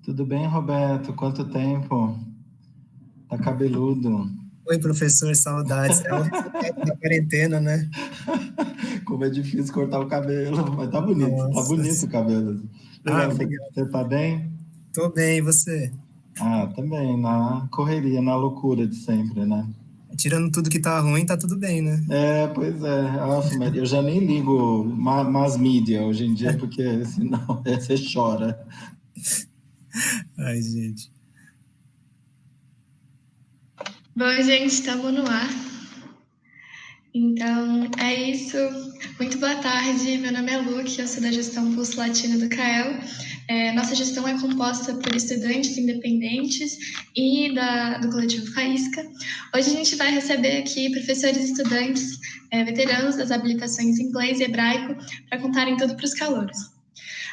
Tudo bem, Roberto? Quanto tempo? Tá cabeludo. Oi, professor, saudades. É o resultado da quarentena, né? Como é difícil cortar o cabelo, mas tá Nossa. bonito o cabelo. Ah, Legal, obrigado. você tá bem? Tô bem, e você? Ah, também, na correria, na loucura de sempre, né? Tirando tudo que tá ruim, tá tudo bem, né? É, pois é. Nossa, mas eu já nem ligo mass media hoje em dia, porque senão você chora. Ai, gente. Bom, gente, estamos no ar. Então, é isso. Muito boa tarde. Meu nome é Luque, eu sou da gestão Pulso Latino do CAEL. Nossa gestão é composta por estudantes independentes e do coletivo Faísca. Hoje a gente vai receber aqui professores e estudantes veteranos das habilitações em inglês e hebraico para contarem tudo para os calouros.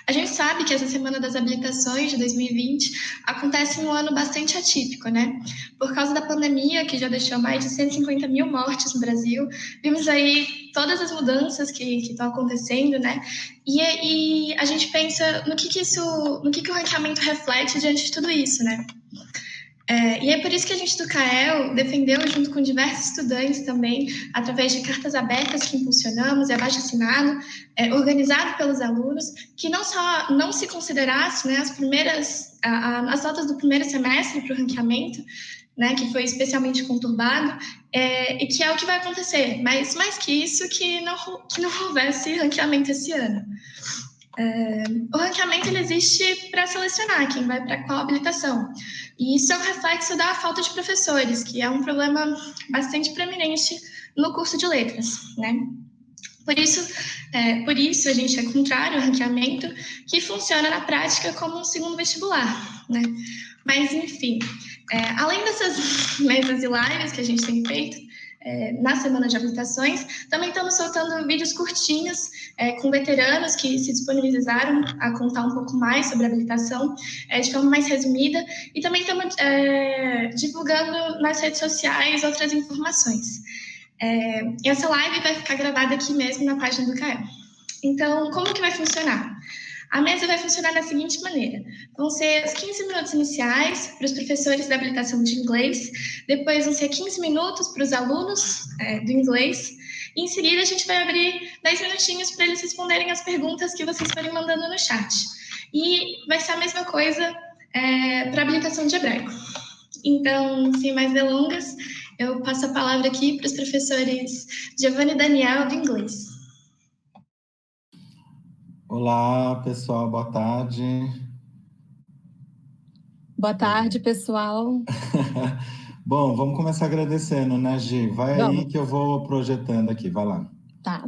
A gente sabe que essa Semana das Habilitações de 2020 acontece em um ano bastante atípico, né? Por causa da pandemia, que já deixou mais de 150 mil mortes no Brasil, vimos aí todas as mudanças que estão acontecendo, né? E a gente pensa no que o ranqueamento reflete diante de tudo isso, né? E é por isso que a gente do CAEL defendeu, junto com diversos estudantes também, através de cartas abertas que impulsionamos e abaixo-assinado, organizado pelos alunos, que não só não se considerasse, né, as notas do primeiro semestre para o ranqueamento, né, que foi especialmente conturbado, e que é o que vai acontecer, mas mais que isso, que não houvesse ranqueamento esse ano. O ranqueamento ele existe para selecionar quem vai para qual habilitação. E isso é um reflexo da falta de professores, que é um problema bastante preeminente no curso de letras, né? Por isso a gente é contrário ao ranqueamento, que funciona na prática como um segundo vestibular, né? Mas, enfim, além dessas mesas e lives que a gente tem feito, na semana de habilitações, também estamos soltando vídeos curtinhos com veteranos que se disponibilizaram a contar um pouco mais sobre a habilitação de forma mais resumida, e também estamos divulgando nas redes sociais outras informações. Essa live vai ficar gravada aqui mesmo na página do CAEL. Então, como que vai funcionar? A mesa vai funcionar da seguinte maneira: vão ser os 15 minutos iniciais para os professores da habilitação de inglês, depois vão ser 15 minutos para os alunos do inglês, e em seguida a gente vai abrir 10 minutinhos para eles responderem as perguntas que vocês forem mandando no chat. E vai ser a mesma coisa para a habilitação de hebraico. Então, sem mais delongas, eu passo a palavra aqui para os professores Giovanni e Daniel do inglês. Olá, pessoal, boa tarde. Boa tarde, pessoal. Bom, vamos começar agradecendo, né, Gi? Vai aí que eu vou projetando aqui, vai lá. Tá.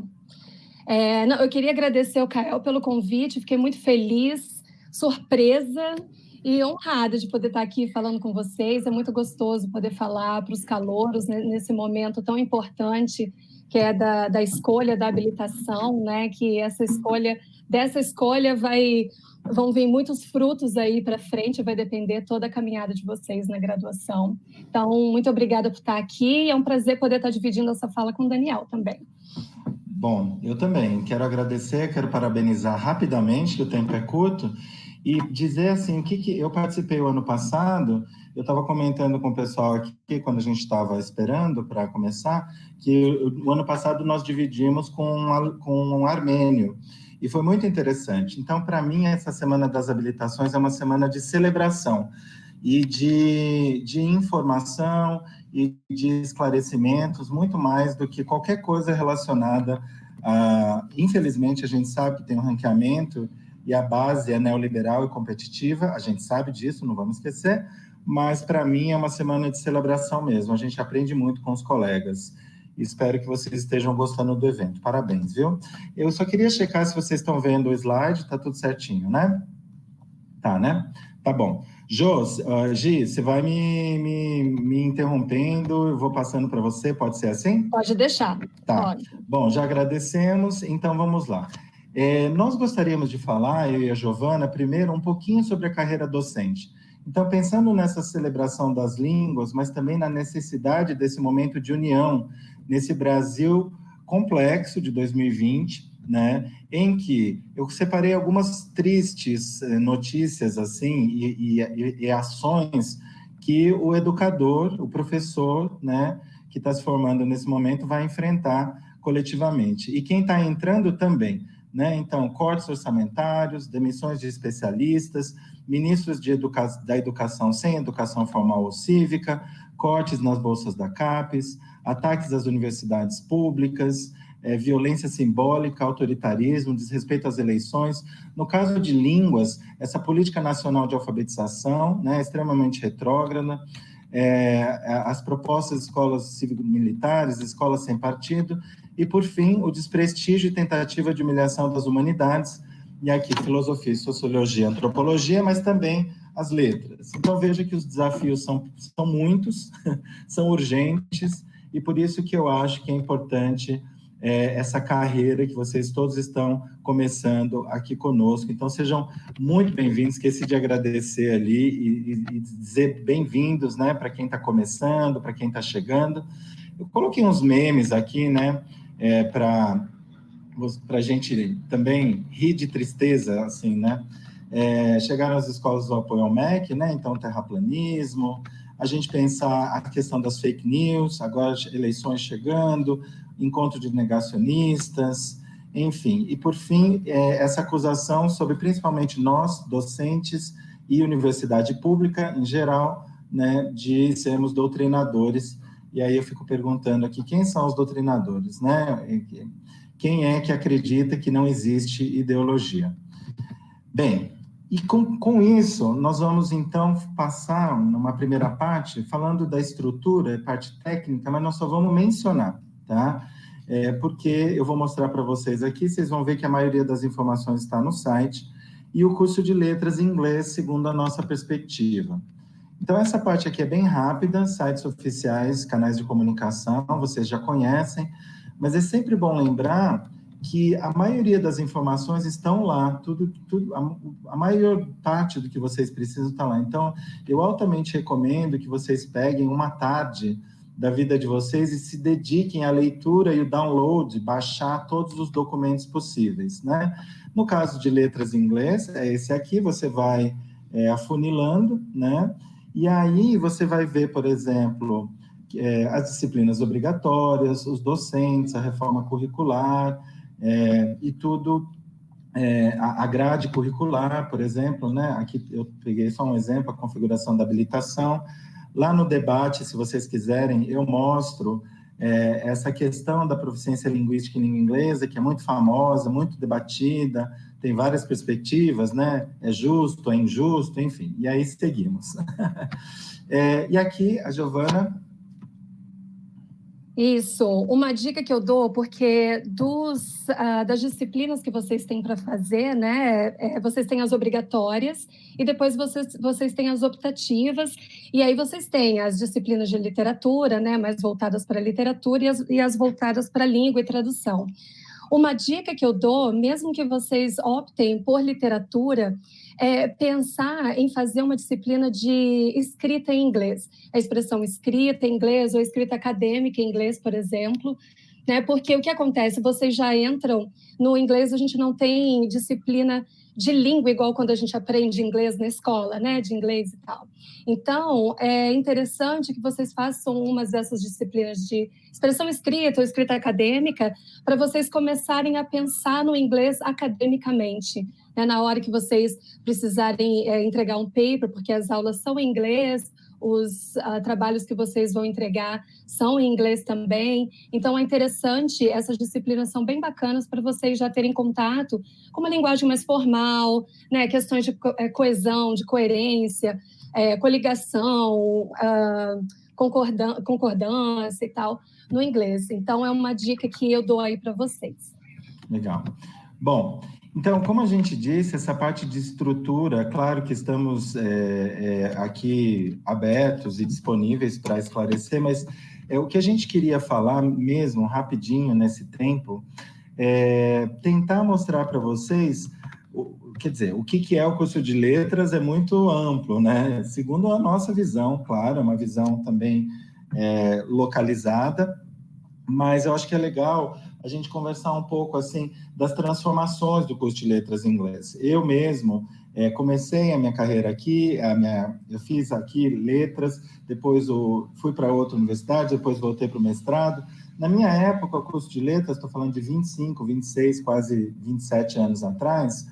Eu queria agradecer ao CAEL pelo convite, fiquei muito feliz, surpresa e honrada de poder estar aqui falando com vocês. É muito gostoso poder falar para os calouros nesse momento tão importante que é da escolha da habilitação, né? Que dessa escolha vão vir muitos frutos aí para frente, vai depender toda a caminhada de vocês na graduação. Então, muito obrigada por estar aqui, é um prazer poder estar dividindo essa fala com o Daniel também. Bom, eu também quero agradecer, quero parabenizar rapidamente, que o tempo é curto, e dizer assim, o que eu participei o ano passado, eu estava comentando com o pessoal aqui, quando a gente estava esperando para começar, que o ano passado nós dividimos com um armênio, e foi muito interessante. Então, para mim, essa Semana das Habilitações é uma semana de celebração e de informação e de esclarecimentos, muito mais do que qualquer coisa relacionada a... Infelizmente, a gente sabe que tem um ranqueamento e a base é neoliberal e competitiva, a gente sabe disso, não vamos esquecer, mas para mim é uma semana de celebração mesmo, a gente aprende muito com os colegas. Espero que vocês estejam gostando do evento. Parabéns, viu? Eu só queria checar se vocês estão vendo o slide, tá tudo certinho, né? Tá, né? Tá bom. Gi, você vai me interrompendo, eu vou passando para você, pode ser assim? Pode deixar. Tá. Pode. Bom, já agradecemos, então vamos lá. Nós gostaríamos de falar, eu e a Giovana, primeiro um pouquinho sobre a carreira docente. Então, pensando nessa celebração das línguas, mas também na necessidade desse momento de união nesse Brasil complexo de 2020, né, em que eu separei algumas tristes notícias assim e ações que o educador, o professor, né, que está se formando nesse momento vai enfrentar coletivamente. E quem está entrando também, né? Então, cortes orçamentários, demissões de especialistas, ministros da educação sem educação formal ou cívica, cortes nas bolsas da CAPES, ataques às universidades públicas, violência simbólica, autoritarismo, desrespeito às eleições. No caso de línguas, essa política nacional de alfabetização, né, extremamente retrógrada, as propostas de escolas cívico-militares, escolas sem partido, e, por fim, o desprestígio e tentativa de humilhação das humanidades, e aqui filosofia, sociologia, antropologia, mas também as letras. Então, veja que os desafios são muitos, são urgentes, e por isso que eu acho que é importante essa carreira que vocês todos estão começando aqui conosco. Então, sejam muito bem-vindos, esqueci de agradecer ali e dizer bem-vindos, né, para quem está começando, para quem está chegando. Eu coloquei uns memes aqui, né, para a gente também rir de tristeza, assim, né? Chegaram as escolas do apoio ao MEC, né? Então, terraplanismo, a gente pensar a questão das fake news, agora eleições chegando, encontro de negacionistas, enfim. E, por fim, essa acusação sobre, principalmente nós, docentes e universidade pública, em geral, né, de sermos doutrinadores. E aí eu fico perguntando aqui, quem são os doutrinadores, né? Quem é que acredita que não existe ideologia? Bem, e com isso, nós vamos, então, passar numa primeira parte, falando da estrutura, parte técnica, mas nós só vamos mencionar, tá? Porque eu vou mostrar para vocês aqui, vocês vão ver que a maioria das informações está no site, e o curso de letras em inglês, segundo a nossa perspectiva. Então, essa parte aqui é bem rápida, sites oficiais, canais de comunicação, vocês já conhecem, mas é sempre bom lembrar que a maioria das informações estão lá, a maior parte do que vocês precisam está lá. Então, eu altamente recomendo que vocês peguem uma tarde da vida de vocês e se dediquem à leitura e o download, baixar todos os documentos possíveis, né? No caso de letras em inglês, é esse aqui, você vai afunilando, né? E aí você vai ver, por exemplo, as disciplinas obrigatórias, os docentes, a reforma curricular, e tudo, a grade curricular, por exemplo, né? Aqui eu peguei só um exemplo, a configuração da habilitação. Lá no debate, se vocês quiserem, eu mostro essa questão da proficiência linguística em língua inglesa, que é muito famosa, muito debatida, tem várias perspectivas, né? É justo, é injusto, enfim. E aí seguimos. E aqui, a Giovana... Isso, uma dica que eu dou, porque das disciplinas que vocês têm para fazer, né, vocês têm as obrigatórias e depois vocês têm as optativas, e aí vocês têm as disciplinas de literatura, né, mais voltadas para a literatura e as voltadas para língua e tradução. Uma dica que eu dou, mesmo que vocês optem por literatura, é pensar em fazer uma disciplina de escrita em inglês. A expressão escrita em inglês ou escrita acadêmica em inglês, por exemplo, né? Porque o que acontece? Vocês já entram no inglês, a gente não tem disciplina de língua igual quando a gente aprende inglês na escola, né? De inglês e tal. Então, é interessante que vocês façam umas dessas disciplinas de expressão escrita ou escrita acadêmica para vocês começarem a pensar no inglês academicamente, né? Na hora que vocês precisarem entregar um paper, porque as aulas são em inglês, os trabalhos que vocês vão entregar são em inglês também. Então, é interessante, essas disciplinas são bem bacanas para vocês já terem contato com uma linguagem mais formal, né? Questões de coesão, de coerência, coligação, concordância e tal, no inglês. Então, é uma dica que eu dou aí para vocês. Legal. Bom, então, como a gente disse, essa parte de estrutura, claro que estamos aqui abertos e disponíveis para esclarecer, mas o que a gente queria falar mesmo, rapidinho, nesse tempo, tentar mostrar para vocês, quer dizer, o que é o curso de letras é muito amplo, né? Segundo a nossa visão, claro, é uma visão também localizada, mas eu acho que é legal a gente conversar um pouco assim das transformações do curso de letras em inglês. Eu mesmo comecei a minha carreira aqui, eu fiz aqui letras, depois fui para outra universidade, depois voltei para o mestrado. Na minha época, o curso de letras, estou falando de 25, 26, quase 27 anos atrás,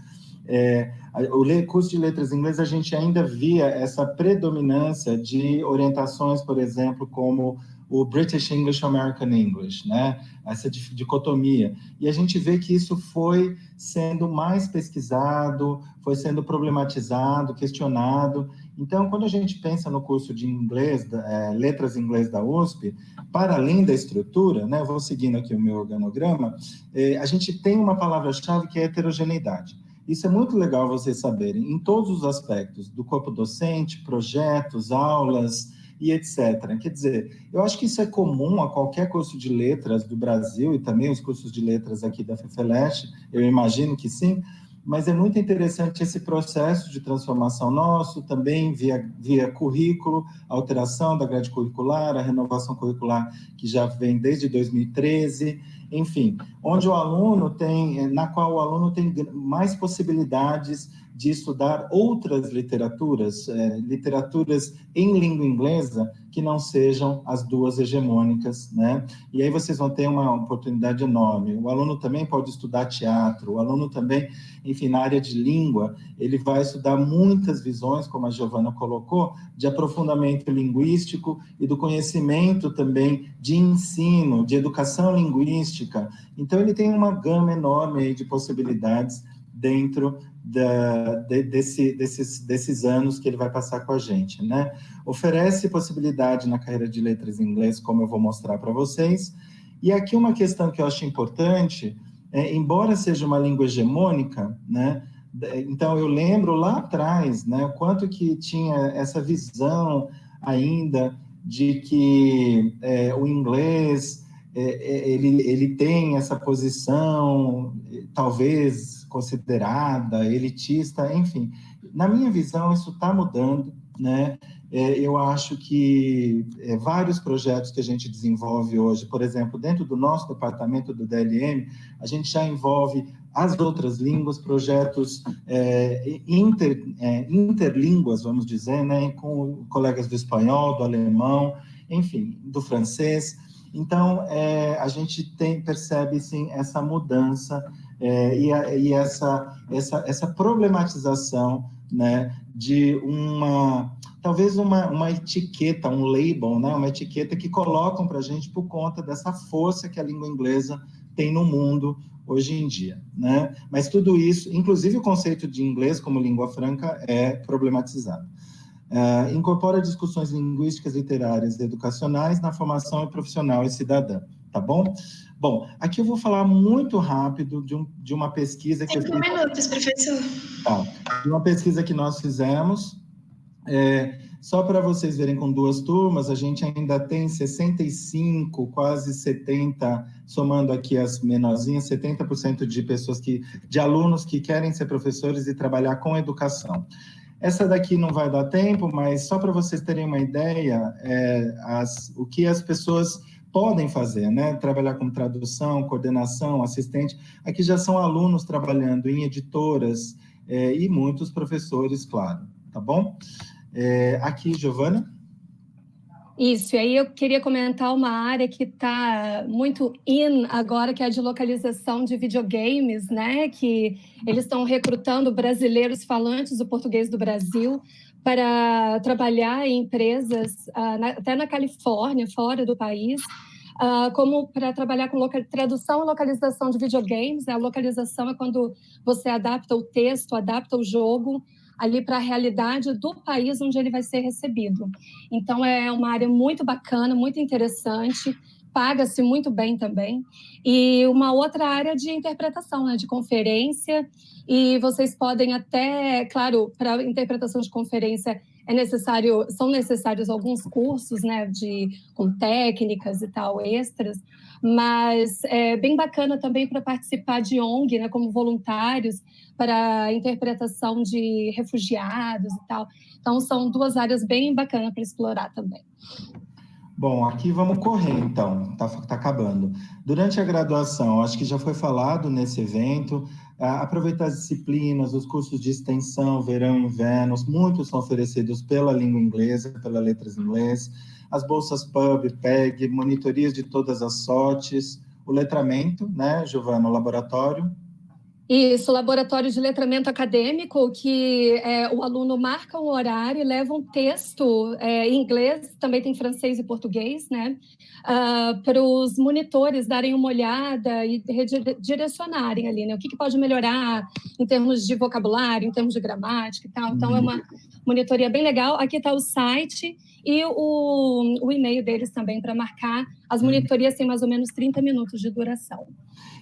o curso de letras em inglês, a gente ainda via essa predominância de orientações, por exemplo, como o British English, American English, né? Essa dicotomia. E a gente vê que isso foi sendo mais pesquisado, foi sendo problematizado, questionado. Então, quando a gente pensa no curso de inglês, letras em inglês da USP, para além da estrutura, né? Eu vou seguindo aqui o meu organograma, a gente tem uma palavra-chave que é heterogeneidade. Isso é muito legal vocês saberem, em todos os aspectos, do corpo docente, projetos, aulas e etc. Quer dizer, eu acho que isso é comum a qualquer curso de letras do Brasil e também os cursos de letras aqui da FEFELESH, eu imagino que sim, mas é muito interessante esse processo de transformação nosso, também via currículo, a alteração da grade curricular, a renovação curricular que já vem desde 2013, enfim, na qual o aluno tem mais possibilidades de estudar outras literaturas, literaturas em língua inglesa que não sejam as duas hegemônicas, né? E aí vocês vão ter uma oportunidade enorme. O aluno também pode estudar teatro, o aluno também, enfim, na área de língua, ele vai estudar muitas visões, como a Giovana colocou, de aprofundamento linguístico e do conhecimento também de ensino, de educação linguística. Então, ele tem uma gama enorme aí de possibilidades dentro desses anos que ele vai passar com a gente, né? Oferece possibilidade na carreira de letras em inglês, como eu vou mostrar para vocês. E aqui uma questão que eu acho importante, embora seja uma língua hegemônica, né? Então, eu lembro lá atrás, né, o quanto que tinha essa visão ainda de que o inglês, ele tem essa posição, talvez considerada elitista, enfim. Na minha visão, isso está mudando, né? Eu acho que vários projetos que a gente desenvolve hoje, por exemplo, dentro do nosso departamento do DLM, a gente já envolve as outras línguas, projetos interlínguas, vamos dizer, né, com colegas do espanhol, do alemão, enfim, do francês. Então, a gente percebe, sim, essa mudança e essa problematização, né, de talvez uma etiqueta, um label, né, uma etiqueta que colocam para a gente por conta dessa força que a língua inglesa tem no mundo hoje em dia, né? Mas tudo isso, inclusive o conceito de inglês como língua franca, é problematizado. Incorpora discussões linguísticas, literárias e educacionais na formação profissional e cidadã, tá bom? Bom, aqui eu vou falar muito rápido de uma pesquisa que 5 minutos, professor. Tá, de uma pesquisa que nós fizemos, só para vocês verem, com 2 turmas, a gente ainda tem 65, quase 70, somando aqui as menorzinhas, 70% de alunos que querem ser professores e trabalhar com educação. Essa daqui não vai dar tempo, mas só para vocês terem uma ideia, o que as pessoas podem fazer, né? Trabalhar com tradução, coordenação, assistente. Aqui já são alunos trabalhando em editoras e muitos professores, claro, tá bom? Aqui, Giovana. Isso, e aí eu queria comentar uma área que está muito in agora, que é a de localização de videogames, né? Que eles estão recrutando brasileiros falantes do português do Brasil para trabalhar em empresas, até na Califórnia, fora do país, como para trabalhar com tradução e localização de videogames. A localização é quando você adapta o texto, adapta o jogo ali para a realidade do país onde ele vai ser recebido. Então, é uma área muito bacana, muito interessante, paga-se muito bem também. E uma outra área de interpretação, né, de conferência, e vocês podem até, claro, para interpretação de conferência são necessários alguns cursos, né, com técnicas e tal, extras, mas é bem bacana também para participar de ONG, né, como voluntários, para a interpretação de refugiados e tal. Então, são 2 áreas bem bacanas para explorar também. Bom, aqui vamos correr, então, tá acabando. Durante a graduação, acho que já foi falado nesse evento, aproveitar as disciplinas, os cursos de extensão, verão e inverno, muitos são oferecidos pela língua inglesa, pela letras em inglês, as bolsas PUB, PEG, monitorias de todas as sortes, o letramento, né, Giovana, o laboratório. Isso, laboratório de letramento acadêmico, que o aluno marca um horário e leva um texto em inglês, também tem francês e português, né? Para os monitores darem uma olhada e direcionarem ali, né? O que pode melhorar em termos de vocabulário, em termos de gramática e tal. Então, é uma monitoria bem legal. Aqui está o site e o e-mail deles também para marcar. As monitorias têm mais ou menos 30 minutos de duração.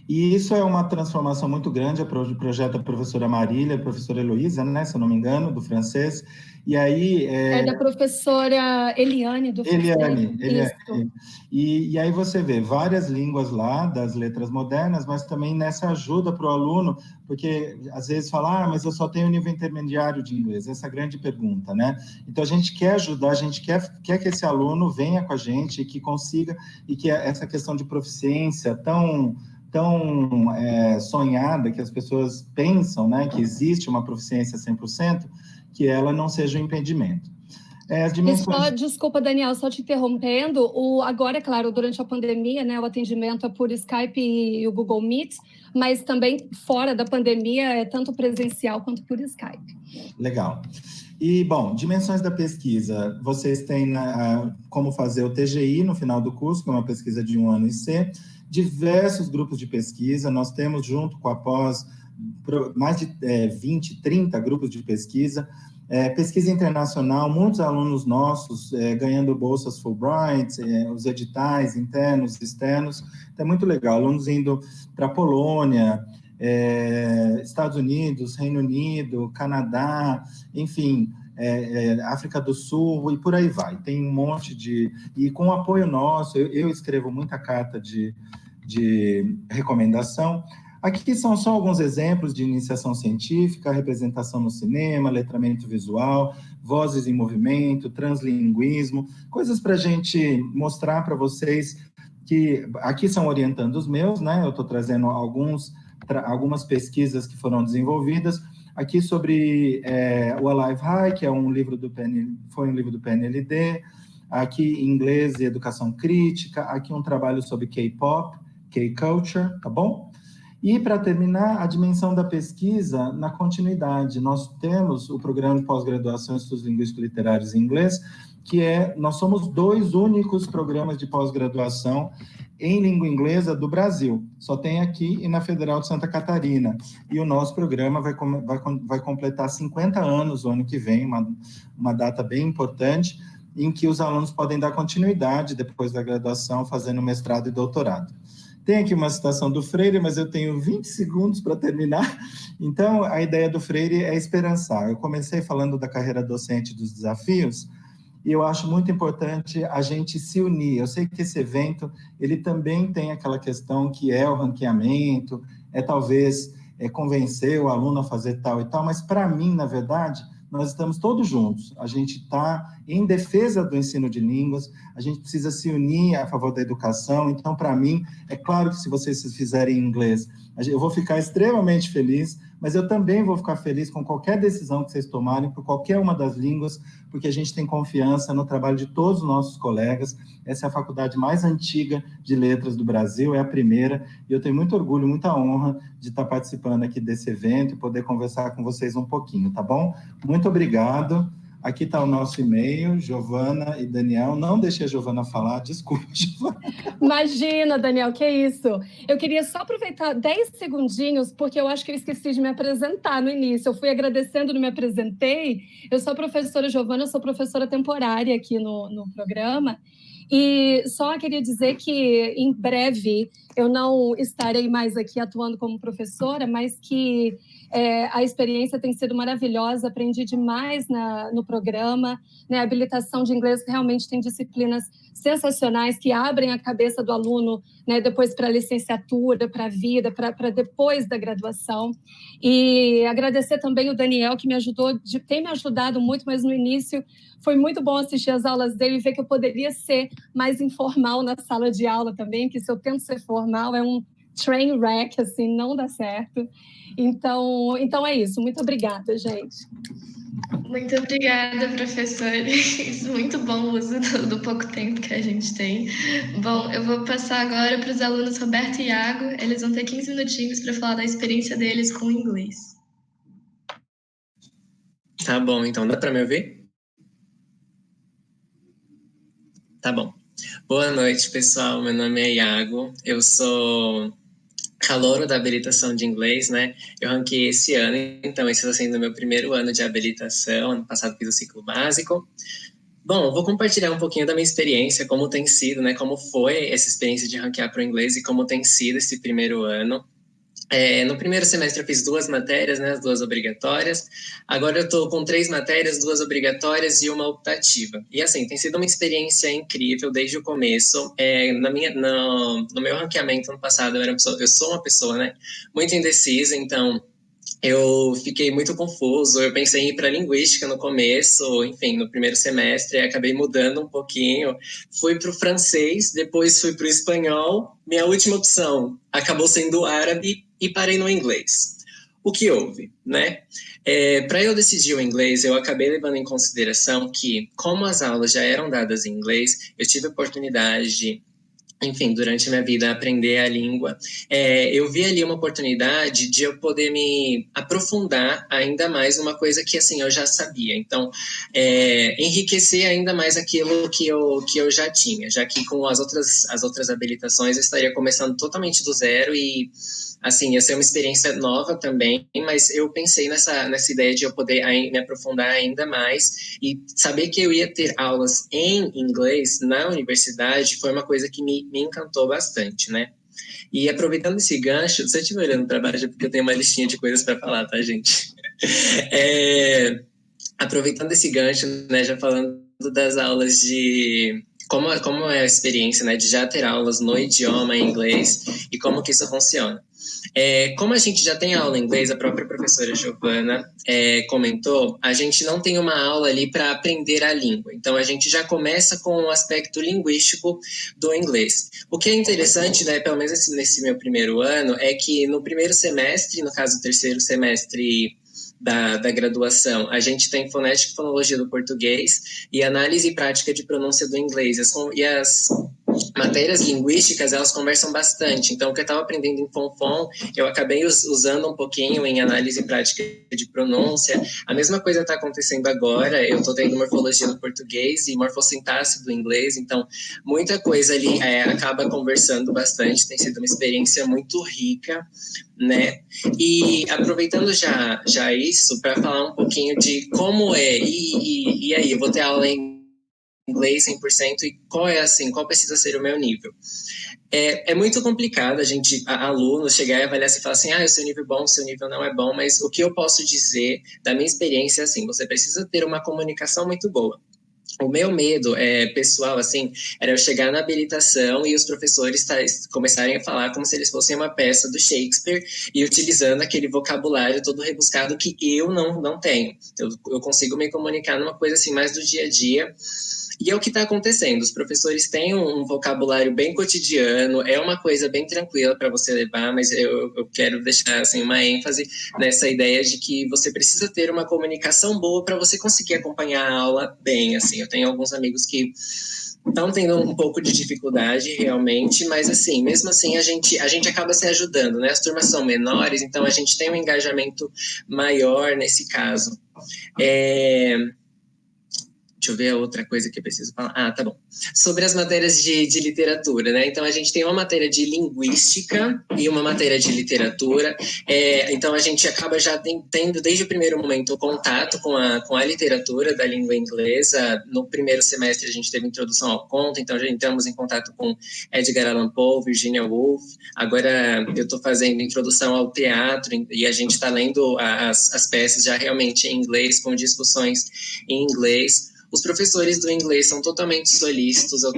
E isso é uma transformação muito grande, o projeto da professora Marília, a professora Heloísa, né, se eu não me engano, do francês. E aí... É da professora Eliane, do francês. Eliane. E aí você vê várias línguas lá, das letras modernas, mas também nessa ajuda para o aluno, porque às vezes fala, mas eu só tenho nível intermediário de inglês. Essa é a grande pergunta, né? Então, a gente quer ajudar, a gente quer que esse aluno venha com a gente, que consiga, e que essa questão de proficiência tão sonhada, que as pessoas pensam, né, que existe uma proficiência 100%, que ela não seja um impedimento. Desculpa, Daniel, só te interrompendo. Agora, é claro, durante a pandemia, né, o atendimento é por Skype e o Google Meet, mas também fora da pandemia é tanto presencial quanto por Skype. Legal. E, bom, dimensões da pesquisa. Vocês têm como fazer o TGI no final do curso, que é uma pesquisa de 1 ano IC, diversos grupos de pesquisa. Nós temos, junto com a pós, mais de 20, 30 grupos de pesquisa. Pesquisa internacional, muitos alunos nossos ganhando bolsas Fulbright, os editais internos, externos. Então, é muito legal. Alunos indo para a Polônia, Estados Unidos, Reino Unido, Canadá, enfim, África do Sul e por aí vai. Tem um monte de... E com o apoio nosso, eu escrevo muita carta de recomendação. Aqui são só alguns exemplos de iniciação científica, representação no cinema, letramento visual, vozes em movimento, translinguismo, coisas para a gente mostrar para vocês que aqui são orientandos meus, né? Eu estou trazendo algumas pesquisas que foram desenvolvidas aqui sobre o Alive High, que é foi um livro do PNLD, aqui em inglês e educação crítica, aqui um trabalho sobre K-pop, K-culture, tá bom? E, para terminar, a dimensão da pesquisa na continuidade. Nós temos o programa de pós-graduação em estudos linguísticos literários em inglês, nós somos 2 únicos programas de pós-graduação em língua inglesa do Brasil. Só tem aqui e na Federal de Santa Catarina. E o nosso programa vai completar 50 anos o ano que vem, uma data bem importante, em que os alunos podem dar continuidade depois da graduação, fazendo mestrado e doutorado. Tem aqui uma citação do Freire, mas eu tenho 20 segundos para terminar. Então, a ideia do Freire é esperançar. Eu comecei falando da carreira docente, dos desafios, e eu acho muito importante a gente se unir. Eu sei que esse evento, ele também tem aquela questão que é o ranqueamento, talvez convencer o aluno a fazer tal e tal, mas para mim, na verdade, nós estamos todos juntos. A gente está em defesa do ensino de línguas, a gente precisa se unir a favor da educação. Então, para mim, é claro que se vocês fizerem inglês, eu vou ficar extremamente feliz, mas eu também vou ficar feliz com qualquer decisão que vocês tomarem por qualquer uma das línguas, porque a gente tem confiança no trabalho de todos os nossos colegas. Essa é a faculdade mais antiga de letras do Brasil, é a primeira, e eu tenho muito orgulho, muita honra de estar participando aqui desse evento e poder conversar com vocês um pouquinho, tá bom? Muito obrigado. Aqui está o nosso e-mail, Giovana e Daniel. Não deixei a Giovana falar, desculpe, Giovana. Imagina, Daniel, que isso. Eu queria só aproveitar 10 segundinhos, porque eu acho que eu esqueci de me apresentar no início. Eu fui agradecendo, não me apresentei. Eu sou a professora Giovana, eu sou professora temporária aqui no programa. E só queria dizer que, em breve, eu não estarei mais aqui atuando como professora, mas que a experiência tem sido maravilhosa, aprendi demais no programa, né? A habilitação de inglês realmente tem disciplinas sensacionais que abrem a cabeça do aluno né, depois para a licenciatura, para a vida, para depois da graduação. E agradecer também o Daniel, que tem me ajudado muito, mas no início foi muito bom assistir as aulas dele e ver que eu poderia ser mais informal na sala de aula também, que se eu tento ser formal é um train wreck, assim, não dá certo. Então é isso. Muito obrigada, gente. Muito obrigada, professor. Muito bom o uso do pouco tempo que a gente tem. Bom, eu vou passar agora para os alunos Roberto e Iago. Eles vão ter 15 minutinhos para falar da experiência deles com o inglês. Tá bom, então dá para me ouvir? Tá bom. Boa noite, pessoal. Meu nome é Iago. Eu sou calouro da habilitação de inglês, né? Eu ranqueei esse ano, então esse está sendo o meu primeiro ano de habilitação. Ano passado fiz o ciclo básico. Bom, vou compartilhar um pouquinho da minha experiência, como tem sido, né? Como foi essa experiência de ranquear para o inglês e como tem sido esse primeiro ano. No primeiro semestre eu fiz 2 matérias, né, as 2 obrigatórias. Agora eu estou com 3 matérias, 2 obrigatórias e uma optativa. E assim, tem sido uma experiência incrível desde o começo. No meu ranqueamento ano passado, eu sou uma pessoa, né, muito indecisa, então eu fiquei muito confuso. Eu pensei em ir para linguística no começo, enfim, no primeiro semestre, acabei mudando um pouquinho. Fui para o francês, depois fui para o espanhol. Minha última opção acabou sendo o árabe e parei no inglês. O que houve, né? Para eu decidir o inglês, eu acabei levando em consideração que, como as aulas já eram dadas em inglês, eu tive a oportunidade de, enfim, durante a minha vida, aprender a língua. Eu vi ali uma oportunidade de eu poder me aprofundar ainda mais numa coisa que, assim, eu já sabia. Então, enriquecer ainda mais aquilo que eu já tinha, já que com as outras habilitações eu estaria começando totalmente do zero e, assim, ia ser uma experiência nova também, mas eu pensei nessa ideia de eu poder me aprofundar ainda mais e saber que eu ia ter aulas em inglês na universidade foi uma coisa que me encantou bastante, né? E aproveitando esse gancho, se eu estiver olhando para baixo, é porque eu tenho uma listinha de coisas para falar, tá, gente? Aproveitando esse gancho, né, já falando das aulas de... Como é a experiência, né, de já ter aulas no idioma inglês e como que isso funciona. Como a gente já tem aula em inglês, a própria professora Giovana comentou, a gente não tem uma aula ali para aprender a língua. Então, a gente já começa com o aspecto linguístico do inglês. O que é interessante, né, pelo menos nesse meu primeiro ano, é que no primeiro semestre, no caso, o terceiro semestre da graduação, a gente tem fonética e fonologia do português e análise e prática de pronúncia do inglês. E as matérias linguísticas, elas conversam bastante. Então, o que eu estava aprendendo em Fonfon, eu acabei usando um pouquinho em análise e prática de pronúncia. A mesma coisa está acontecendo agora. Eu estou tendo morfologia do português e morfossintaxe do inglês. Então, muita coisa ali acaba conversando bastante. Tem sido uma experiência muito rica, né? E aproveitando já isso, para falar um pouquinho de como e aí, eu vou ter aula em inglês 100% e qual precisa ser o meu nível. É muito complicado aluno chegar e avaliar e falar assim, o seu nível é bom, o seu nível não é bom, mas o que eu posso dizer da minha experiência é assim, você precisa ter uma comunicação muito boa. O meu medo pessoal, assim, era eu chegar na habilitação e os professores começarem a falar como se eles fossem uma peça do Shakespeare e utilizando aquele vocabulário todo rebuscado que eu não tenho. Eu consigo me comunicar numa coisa assim mais do dia a dia. E é o que está acontecendo. Os professores têm um vocabulário bem cotidiano, é uma coisa bem tranquila para você levar, mas eu quero deixar assim, uma ênfase nessa ideia de que você precisa ter uma comunicação boa para você conseguir acompanhar a aula bem. Assim, eu tenho alguns amigos que estão tendo um pouco de dificuldade realmente, mas assim, mesmo assim a gente acaba se ajudando, né? As turmas são menores, então a gente tem um engajamento maior nesse caso. Deixa eu ver a outra coisa que eu preciso falar. Tá bom. Sobre as matérias de literatura, né? Então, a gente tem uma matéria de linguística e uma matéria de literatura. Então, a gente acaba já tendo, desde o primeiro momento, contato com a literatura da língua inglesa. No primeiro semestre, a gente teve introdução ao conto, então já entramos em contato com Edgar Allan Poe, Virginia Woolf. Agora, eu estou fazendo introdução ao teatro e a gente está lendo as peças já realmente em inglês, com discussões em inglês. Os professores do inglês são totalmente solícitos. Eu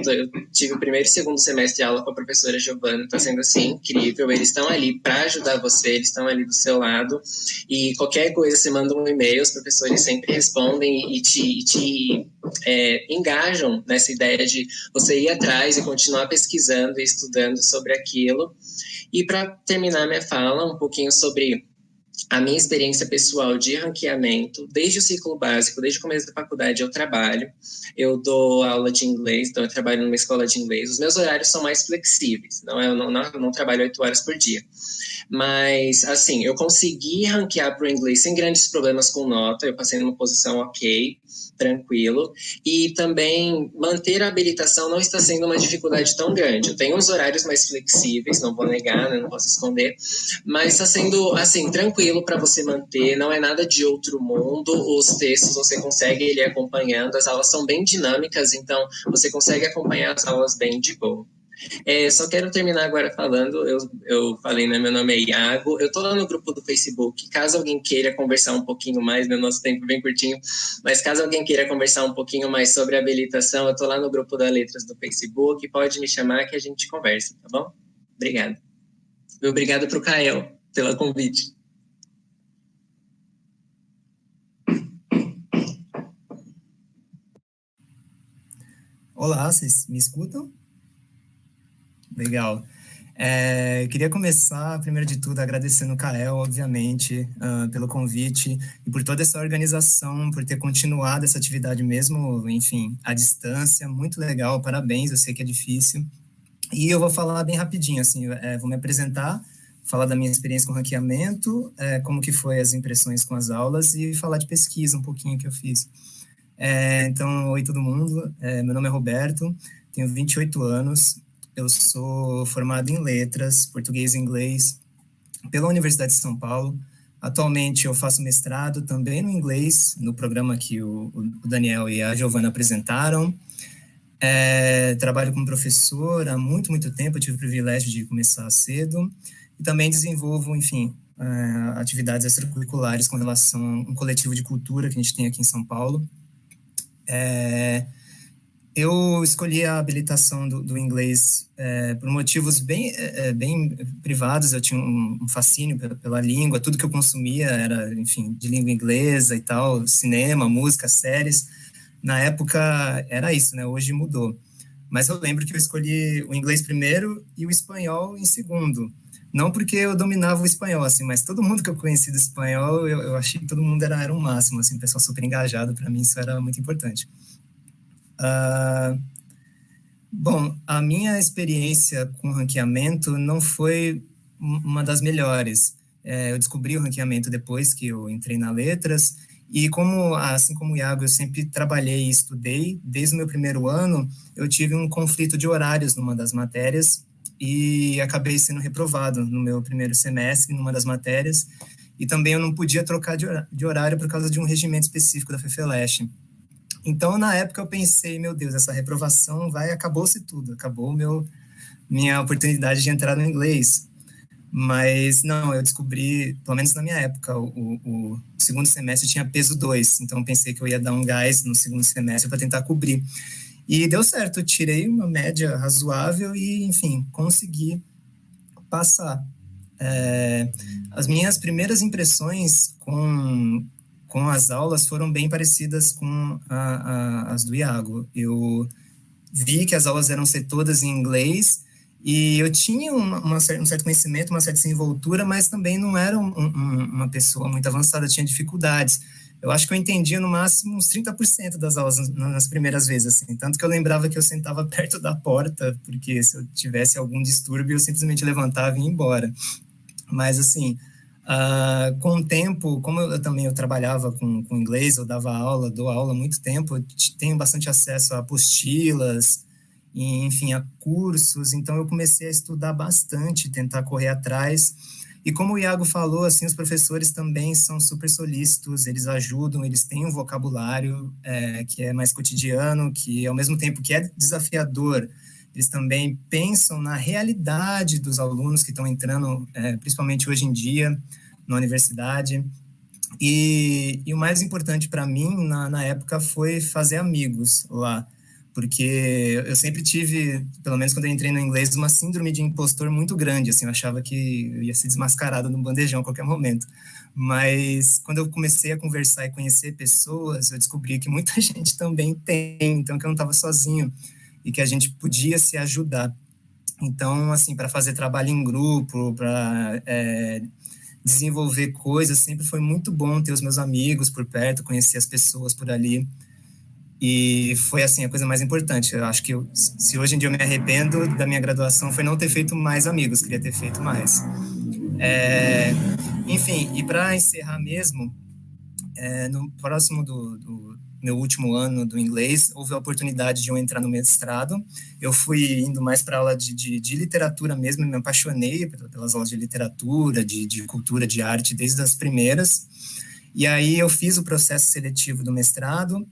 tive o primeiro e segundo semestre de aula com a professora Giovana, está sendo assim incrível. Eles estão ali para ajudar você, eles estão ali do seu lado. E qualquer coisa, você manda um e-mail, os professores sempre respondem e te engajam nessa ideia de você ir atrás e continuar pesquisando e estudando sobre aquilo. E para terminar minha fala, um pouquinho sobre a minha experiência pessoal de ranqueamento, desde o ciclo básico, desde o começo da faculdade eu trabalho, eu dou aula de inglês, então eu trabalho numa escola de inglês, os meus horários são mais flexíveis, eu não trabalho 8 horas por dia, mas assim, eu consegui ranquear para o inglês sem grandes problemas com nota, eu passei numa posição ok, tranquilo, e também manter a habilitação não está sendo uma dificuldade tão grande. Eu tenho uns horários mais flexíveis, não vou negar, né, não posso esconder, mas está sendo, assim, tranquilo para você manter, não é nada de outro mundo, os textos você consegue ir acompanhando, as aulas são bem dinâmicas, então você consegue acompanhar as aulas bem de boa. Só quero terminar agora falando, eu falei, né, meu nome é Iago, eu tô lá no grupo do Facebook, caso alguém queira conversar um pouquinho mais, né, nosso tempo é bem curtinho, mas caso alguém queira conversar um pouquinho mais sobre habilitação, eu tô lá no grupo da Letras do Facebook, pode me chamar que a gente conversa, tá bom? Obrigado. E obrigado pro Kael pelo convite. Olá, vocês me escutam? Legal. Eu queria começar, primeiro de tudo, agradecendo o Kael, obviamente, pelo convite e por toda essa organização, por ter continuado essa atividade mesmo, enfim, à distância. Muito legal, parabéns, eu sei que é difícil. E eu vou falar bem rapidinho, assim, vou me apresentar, falar da minha experiência com ranqueamento, como que foi as impressões com as aulas e falar de pesquisa um pouquinho que eu fiz. Então, oi todo mundo, meu nome é Roberto, tenho 28 anos, eu sou formado em letras, português e inglês, pela Universidade de São Paulo. Atualmente eu faço mestrado também no inglês, no programa que o Daniel e a Giovana apresentaram. Trabalho como professor há muito, muito tempo, eu tive o privilégio de começar cedo. E também desenvolvo, enfim, atividades extracurriculares com relação a um coletivo de cultura que a gente tem aqui em São Paulo. Eu escolhi a habilitação do inglês por motivos bem privados. Eu tinha um fascínio pela língua, tudo que eu consumia era, enfim, de língua inglesa e tal, cinema, música, séries. Na época era isso, né? Hoje mudou. Mas eu lembro que eu escolhi o inglês primeiro e o espanhol em segundo. Não porque eu dominava o espanhol, assim, mas todo mundo que eu conheci do espanhol, eu achei que todo mundo era um máximo, assim, pessoal super engajado. Para mim isso era muito importante. Bom, a minha experiência com ranqueamento não foi uma das melhores. Eu descobri o ranqueamento depois que eu entrei na Letras, e assim como o Iago, eu sempre trabalhei e estudei. Desde o meu primeiro ano, eu tive um conflito de horários numa das matérias e acabei sendo reprovado no meu primeiro semestre numa das matérias, e também eu não podia trocar de horário por causa de um regimento específico da FEFELESH. Então, na época, eu pensei, meu Deus, essa reprovação acabou-se tudo, acabou minha oportunidade de entrar no inglês. Mas, não, eu descobri, pelo menos na minha época, o segundo semestre tinha peso 2, então pensei que eu ia dar um gás no segundo semestre para tentar cobrir. E deu certo, eu tirei uma média razoável e, enfim, consegui passar. As minhas primeiras impressões com as aulas foram bem parecidas com as do Iago. Eu vi que as aulas eram ser todas em inglês e eu tinha um certo conhecimento, uma certa desenvoltura, mas também não era uma pessoa muito avançada, tinha dificuldades. Eu acho que eu entendia no máximo uns 30% das aulas nas primeiras vezes, assim. Tanto que eu lembrava que eu sentava perto da porta, porque se eu tivesse algum distúrbio, eu simplesmente levantava e ia embora. Mas, assim, com o tempo, como eu trabalhava com inglês, eu dou aula há muito tempo, eu tenho bastante acesso a apostilas, e, enfim, a cursos, então eu comecei a estudar bastante, tentar correr atrás. E como o Iago falou, assim, os professores também são super solícitos, eles ajudam, eles têm um vocabulário que é mais cotidiano, que ao mesmo tempo que é desafiador, eles também pensam na realidade dos alunos que estão entrando, principalmente hoje em dia, na universidade. E o mais importante para mim, na época, foi fazer amigos lá, porque eu sempre tive, pelo menos quando eu entrei no inglês, uma síndrome de impostor muito grande, assim, eu achava que eu ia ser desmascarado no bandejão a qualquer momento. Mas quando eu comecei a conversar e conhecer pessoas, eu descobri que muita gente também tem, então que eu não estava sozinho e que a gente podia se ajudar. Então, assim, para fazer trabalho em grupo, para desenvolver coisas, sempre foi muito bom ter os meus amigos por perto, conhecer as pessoas por ali. E foi, assim, a coisa mais importante. Eu acho que se hoje em dia eu me arrependo da minha graduação, foi não ter feito mais amigos, queria ter feito mais. Enfim, e para encerrar mesmo, no próximo do meu último ano do inglês, houve a oportunidade de eu entrar no mestrado. Eu fui indo mais para aula de literatura mesmo, me apaixonei pelas aulas de literatura, de cultura, de arte, desde as primeiras. E aí eu fiz o processo seletivo do mestrado,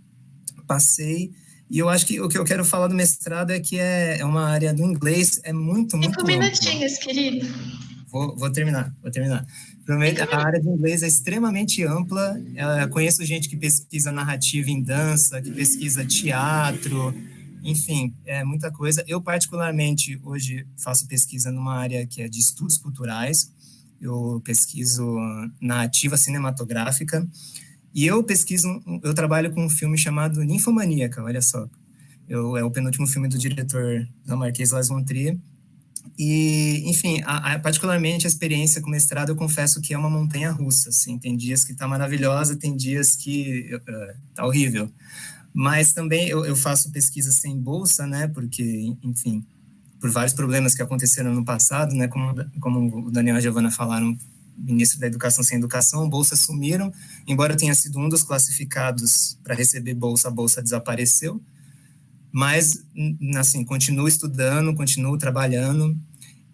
passei, e eu acho que o que eu quero falar do mestrado é que é uma área do inglês, é muito, 5 muito ampla. minutinhos, querido. Vou terminar. A área de inglês é extremamente ampla. Eu conheço gente que pesquisa narrativa em dança, que pesquisa teatro, enfim, é muita coisa. Eu, particularmente, hoje faço pesquisa numa área que é de estudos culturais. Eu pesquiso narrativa cinematográfica e eu trabalho com um filme chamado Ninfomaníaca, olha só. É o penúltimo filme do diretor Marquês Lars von Trier. E, enfim, particularmente a experiência com mestrado, eu confesso que é uma montanha-russa, assim, tem dias que tá maravilhosa, tem dias que tá horrível. Mas também eu faço pesquisa sem bolsa, né, porque, enfim, por vários problemas que aconteceram no passado, né, como o Daniel e a Giovana falaram, ministro da Educação sem educação, bolsas sumiram, embora eu tenha sido um dos classificados para receber bolsa, a bolsa desapareceu. Mas, assim, continuo estudando, continuo trabalhando.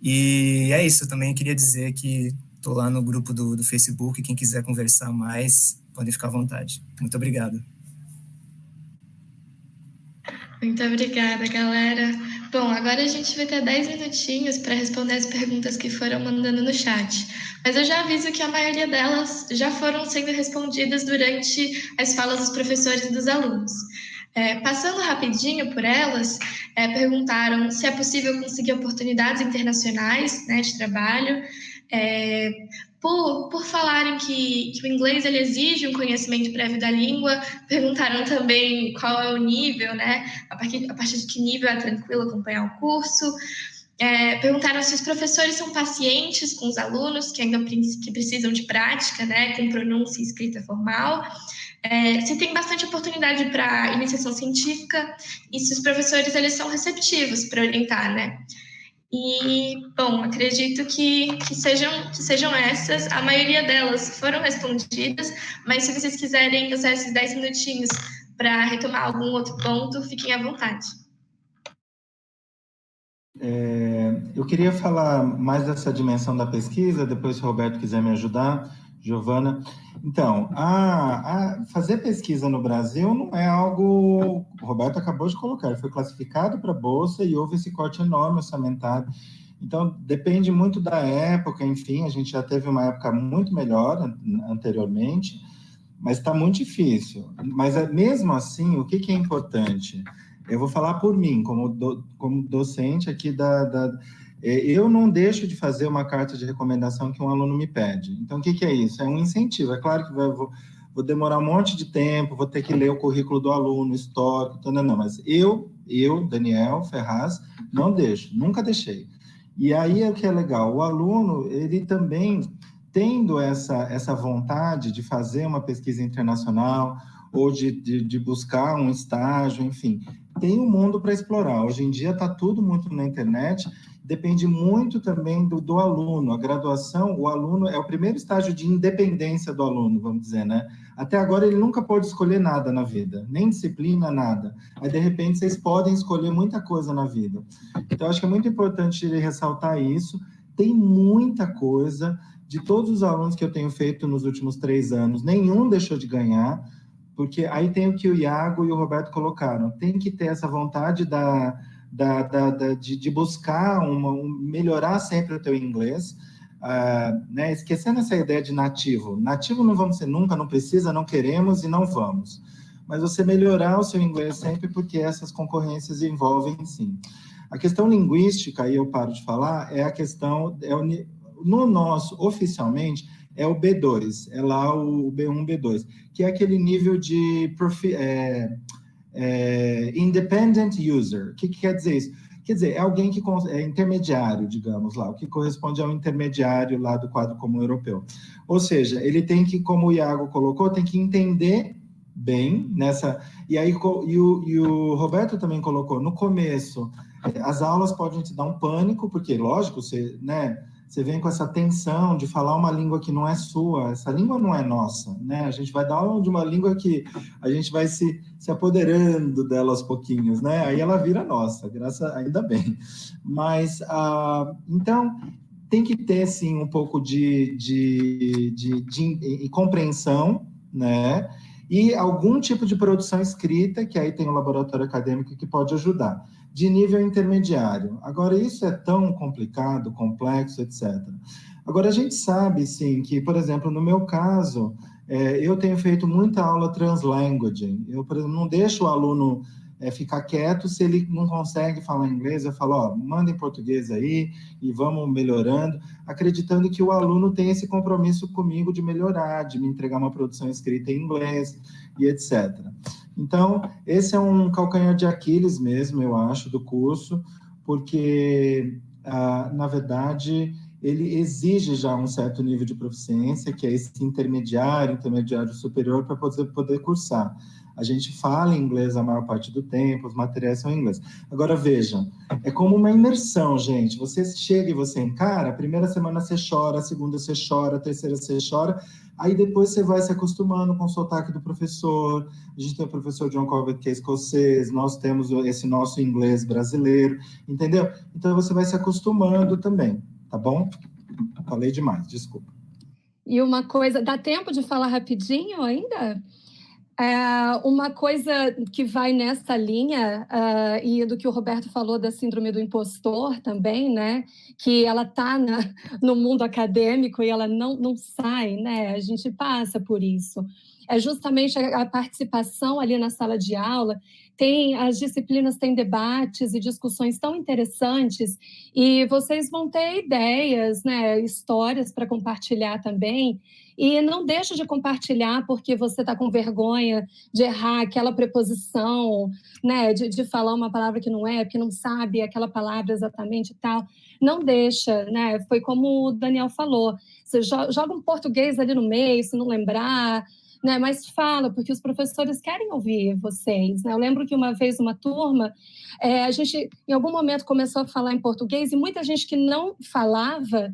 E é isso, eu também queria dizer que estou lá no grupo do Facebook, quem quiser conversar mais, pode ficar à vontade. Muito obrigado. Muito obrigada, galera. Bom, agora a gente vai ter 10 minutinhos para responder as perguntas que foram mandando no chat. Mas eu já aviso que a maioria delas já foram sendo respondidas durante as falas dos professores e dos alunos. Passando rapidinho por elas, perguntaram se é possível conseguir oportunidades internacionais, né, de trabalho, por falarem que o inglês ele exige um conhecimento prévio da língua, perguntaram também qual é o nível, né, a partir de que nível é tranquilo acompanhar o curso. Perguntaram se os professores são pacientes com os alunos que precisam de prática, né, com pronúncia e escrita formal. Se tem bastante oportunidade para iniciação científica e se os professores eles são receptivos para orientar, né? E, bom, acredito que sejam essas. A maioria delas foram respondidas, mas se vocês quiserem usar esses 10 minutinhos para retomar algum outro ponto, fiquem à vontade. Eu queria falar mais dessa dimensão da pesquisa, depois se o Roberto quiser me ajudar, Giovana. Então, fazer pesquisa no Brasil não é algo... O Roberto acabou de colocar, ele foi classificado para a Bolsa e houve esse corte enorme orçamentário. Então, depende muito da época, enfim, a gente já teve uma época muito melhor anteriormente, mas está muito difícil. Mas, mesmo assim, o que é importante? Eu vou falar por mim, como docente aqui eu não deixo de fazer uma carta de recomendação que um aluno me pede. Então, o que é isso? É um incentivo. É claro que vou demorar um monte de tempo, vou ter que ler o currículo do aluno, histórico, não, mas eu, Daniel Ferraz, não deixo, nunca deixei. E aí é o que é legal, o aluno, ele também, tendo essa vontade de fazer uma pesquisa internacional, ou de buscar um estágio, enfim, tem um mundo para explorar. Hoje em dia está tudo muito na internet, depende muito também do aluno. A graduação, o aluno é o primeiro estágio de independência do aluno, vamos dizer, né? Até agora ele nunca pode escolher nada na vida, nem disciplina, nada. Aí, de repente, vocês podem escolher muita coisa na vida. Então, acho que é muito importante ressaltar isso. Tem muita coisa, de todos os alunos que eu tenho feito nos últimos 3 anos, nenhum deixou de ganhar, porque aí tem o que o Iago e o Roberto colocaram, tem que ter essa vontade de buscar melhorar sempre o teu inglês. né, esquecendo essa ideia de nativo. Nativo não vamos ser nunca, não precisa, não queremos e não vamos. Mas você melhorar o seu inglês sempre, porque essas concorrências envolvem, sim. A questão linguística, aí eu paro de falar, é a questão, no nosso, oficialmente, é o B2, é lá o B1, B2, que é aquele nível de independent user. O que quer dizer isso? Quer dizer, é alguém que é intermediário, digamos lá, o que corresponde ao intermediário lá do quadro comum europeu. Ou seja, ele tem que, como o Iago colocou, tem que entender bem nessa... E aí, o Roberto também colocou, no começo, as aulas podem te dar um pânico, porque, lógico, você, né, você vem com essa tensão de falar uma língua que não é sua, essa língua não é nossa, né? A gente vai dar aula de uma língua que a gente vai se apoderando dela aos pouquinhos, né? Aí ela vira nossa, ainda bem. Mas, então, tem que ter, sim, um pouco de compreensão, né? E algum tipo de produção escrita, que aí tem um laboratório acadêmico que pode ajudar, de nível intermediário. Agora, isso é tão complicado, complexo, etc. Agora, a gente sabe, sim, que, por exemplo, no meu caso, eu tenho feito muita aula translanguaging. Eu, por exemplo, não deixo o aluno ficar quieto se ele não consegue falar inglês. Eu falo, ó, manda em português aí e vamos melhorando, acreditando que o aluno tem esse compromisso comigo de melhorar, de me entregar uma produção escrita em inglês e etc. Então, esse é um calcanhar de Aquiles mesmo, eu acho, do curso, porque, na verdade, ele exige já um certo nível de proficiência, que é esse intermediário superior, para poder cursar. A gente fala inglês a maior parte do tempo, os materiais são em inglês. Agora, vejam, é como uma imersão, gente. Você chega e você encara, a primeira semana você chora, a segunda você chora, a terceira você chora, aí depois você vai se acostumando com o sotaque do professor. A gente tem o professor John Corbett, que é escocês, nós temos esse nosso inglês brasileiro, entendeu? Então, você vai se acostumando também, tá bom? Falei demais, desculpa. E uma coisa, dá tempo de falar rapidinho ainda? Uma coisa que vai nessa linha, e do que o Roberto falou da síndrome do impostor também, né? Que ela está no mundo acadêmico e ela não sai, né? A gente passa por isso. É justamente a participação ali na sala de aula. As disciplinas têm debates e discussões tão interessantes, e vocês vão ter ideias, né? Histórias para compartilhar também. E não deixa de compartilhar porque você está com vergonha de errar aquela preposição, né, de falar uma palavra que não é, porque não sabe aquela palavra exatamente e tal. Não deixa, né? Foi como o Daniel falou, você joga um português ali no meio, se não lembrar, né? Mas fala, porque os professores querem ouvir vocês, né? Eu lembro que uma vez uma turma, a gente em algum momento começou a falar em português e muita gente que não falava,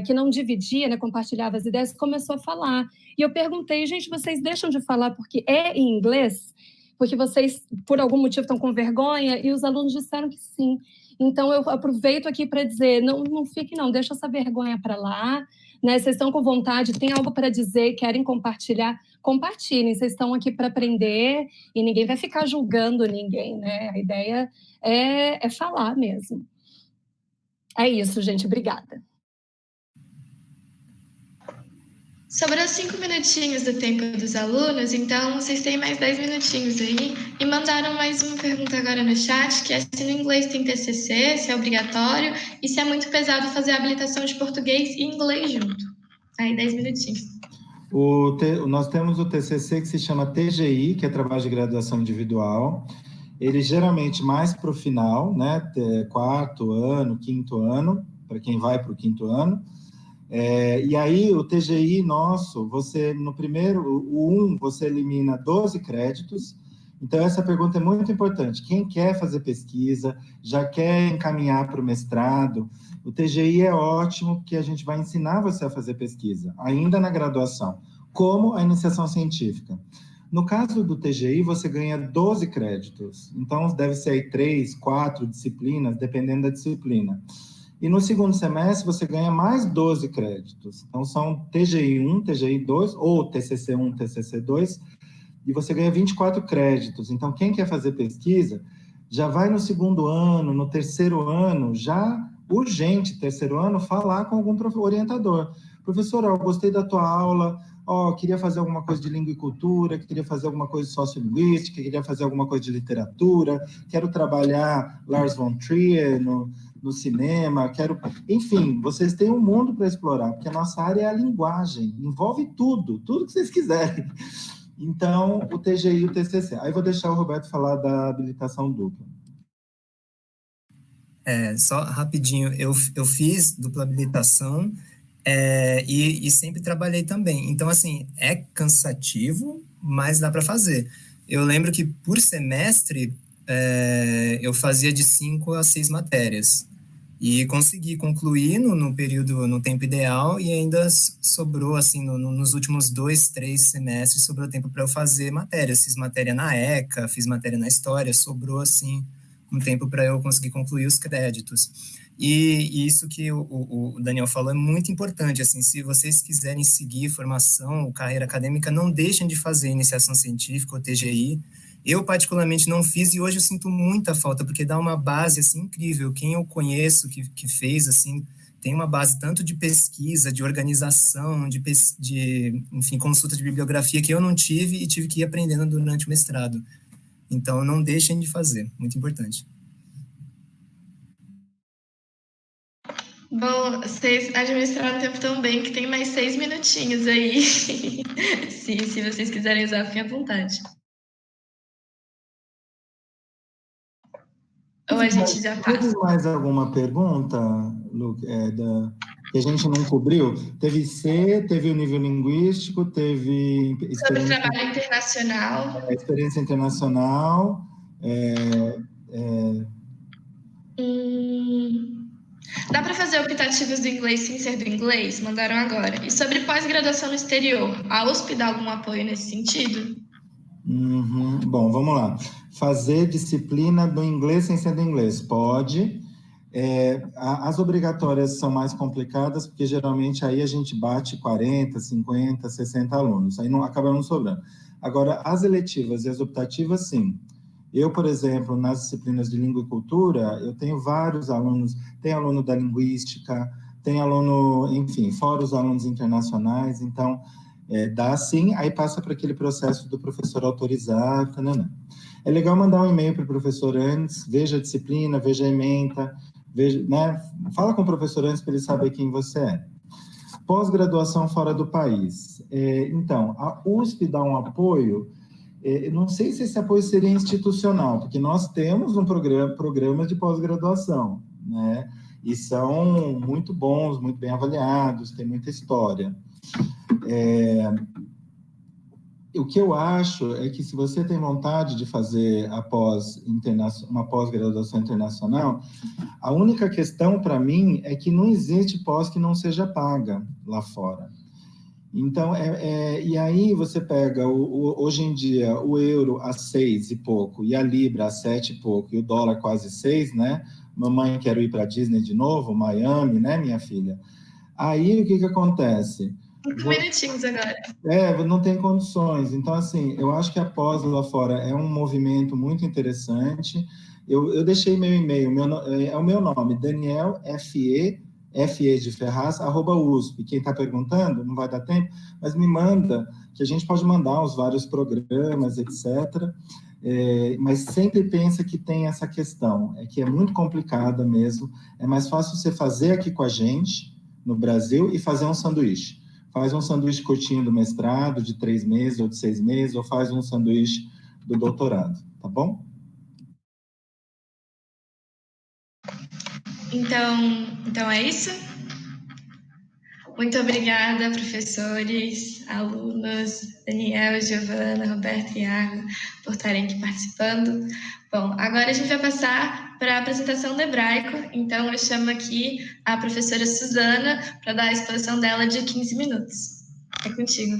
que não dividia, né, compartilhava as ideias, começou a falar. E eu perguntei, gente, vocês deixam de falar porque é em inglês? Porque vocês, por algum motivo, estão com vergonha? E os alunos disseram que sim. Então, eu aproveito aqui para dizer, não fiquem, não, deixa essa vergonha para lá, né? Vocês estão com vontade, tem algo para dizer, querem compartilhar, compartilhem, vocês estão aqui para aprender e ninguém vai ficar julgando ninguém, né? A ideia é falar mesmo. É isso, gente, obrigada. Sobrou 5 minutinhos do tempo dos alunos, então vocês têm mais 10 minutinhos aí. E mandaram mais uma pergunta agora no chat, que é se no inglês tem TCC, se é obrigatório, e se é muito pesado fazer a habilitação de português e inglês junto. Aí, 10 minutinhos. Nós temos o TCC que se chama TGI, que é Trabalho de Graduação Individual. Ele geralmente mais para o final, né? 4º ano, 5º ano, para quem vai para o 5º ano. E aí, o TGI nosso, você, no primeiro, você elimina 12 créditos. Então, essa pergunta é muito importante. Quem quer fazer pesquisa, já quer encaminhar para o mestrado, o TGI é ótimo, porque a gente vai ensinar você a fazer pesquisa, ainda na graduação, como a iniciação científica. No caso do TGI, você ganha 12 créditos. Então, deve ser aí 3, 4 disciplinas, dependendo da disciplina. E no segundo semestre, você ganha mais 12 créditos. Então, são TGI 1, TGI 2, ou TCC 1, TCC 2, e você ganha 24 créditos. Então, quem quer fazer pesquisa, já vai no segundo ano, no terceiro ano, já urgente, terceiro ano, falar com algum orientador. Professor, eu gostei da tua aula, queria fazer alguma coisa de língua e cultura, queria fazer alguma coisa de sociolinguística, queria fazer alguma coisa de literatura, quero trabalhar Lars von Trier no cinema, Enfim, vocês têm um mundo para explorar, porque a nossa área é a linguagem, envolve tudo que vocês quiserem. Então, o TGI e o TCC. Aí vou deixar o Roberto falar da habilitação dupla. Só rapidinho, eu fiz dupla habilitação e sempre trabalhei também. Então, assim, é cansativo, mas dá para fazer. Eu lembro que por semestre eu fazia de 5 a 6 matérias. E consegui concluir no tempo ideal e ainda sobrou, assim, nos últimos 2, 3 semestres, sobrou tempo para eu fazer matérias. Fiz matéria na ECA, fiz matéria na História, sobrou, assim, um tempo para eu conseguir concluir os créditos. E isso que o Daniel falou é muito importante, assim, se vocês quiserem seguir formação, carreira acadêmica, não deixem de fazer iniciação científica ou TGI. Eu, particularmente, não fiz e hoje eu sinto muita falta, porque dá uma base, assim, incrível. Quem eu conheço que fez, assim, tem uma base tanto de pesquisa, de organização, enfim, consulta de bibliografia que eu não tive e tive que ir aprendendo durante o mestrado. Então, não deixem de fazer, muito importante. Bom, vocês administraram o tempo tão bem que tem mais 6 minutinhos aí. se vocês quiserem usar, fiquem à vontade. Ou a gente já passa? Teve mais alguma pergunta, Luke, que a gente não cobriu? Teve C, teve o nível linguístico, teve... Sobre trabalho internacional. Experiência internacional. Dá para fazer optativos do inglês sem ser do inglês? Mandaram agora. E sobre pós-graduação no exterior, a USP dá algum apoio nesse sentido? Bom, vamos lá. Fazer disciplina do inglês sem ser do inglês? Pode. As obrigatórias são mais complicadas, porque geralmente aí a gente bate 40, 50, 60 alunos. Aí acaba não sobrando. Agora, as eletivas e as optativas, sim. Eu, por exemplo, nas disciplinas de língua e cultura, eu tenho vários alunos. Tem aluno da linguística, tem aluno, enfim, fora os alunos internacionais. Então, dá sim, aí passa para aquele processo do professor autorizar. Tanana. É legal mandar um e-mail para o professor antes, veja a disciplina, veja a ementa, veja, né? Fala com o professor antes para ele saber quem você é. Pós-graduação fora do país. Então, a USP dá um apoio, não sei se esse apoio seria institucional, porque nós temos um programa de pós-graduação, né? E são muito bons, muito bem avaliados, tem muita história. O que eu acho é que se você tem vontade de fazer uma pós-graduação internacional, a única questão para mim é que não existe pós que não seja paga lá fora. Então, e aí você pega, hoje em dia, o euro a 6 e pouco, e a libra a 7 e pouco, e o dólar quase 6, né? Mamãe, quero ir para a Disney de novo, Miami, né, minha filha? Aí, o que acontece? 5 minutinhos agora. Não tem condições. Então, assim, eu acho que a pós lá fora é um movimento muito interessante. Eu deixei meu e-mail, é o meu nome, Daniel FE de Ferraz, @USP. Quem está perguntando, não vai dar tempo, mas me manda, que a gente pode mandar os vários programas, etc. Mas sempre pensa que tem essa questão, que é muito complicada mesmo. É mais fácil você fazer aqui com a gente, no Brasil, e fazer um sanduíche. Faz um sanduíche curtinho do mestrado, de 3 meses ou de 6 meses, ou faz um sanduíche do doutorado, tá bom? Então é isso? Muito obrigada, professores, alunos, Daniel, Giovana, Roberto e Iago, por estarem aqui participando. Bom, agora a gente vai passar para a apresentação do hebraico. Então, eu chamo aqui a professora Suzana para dar a exposição dela de 15 minutos. É contigo.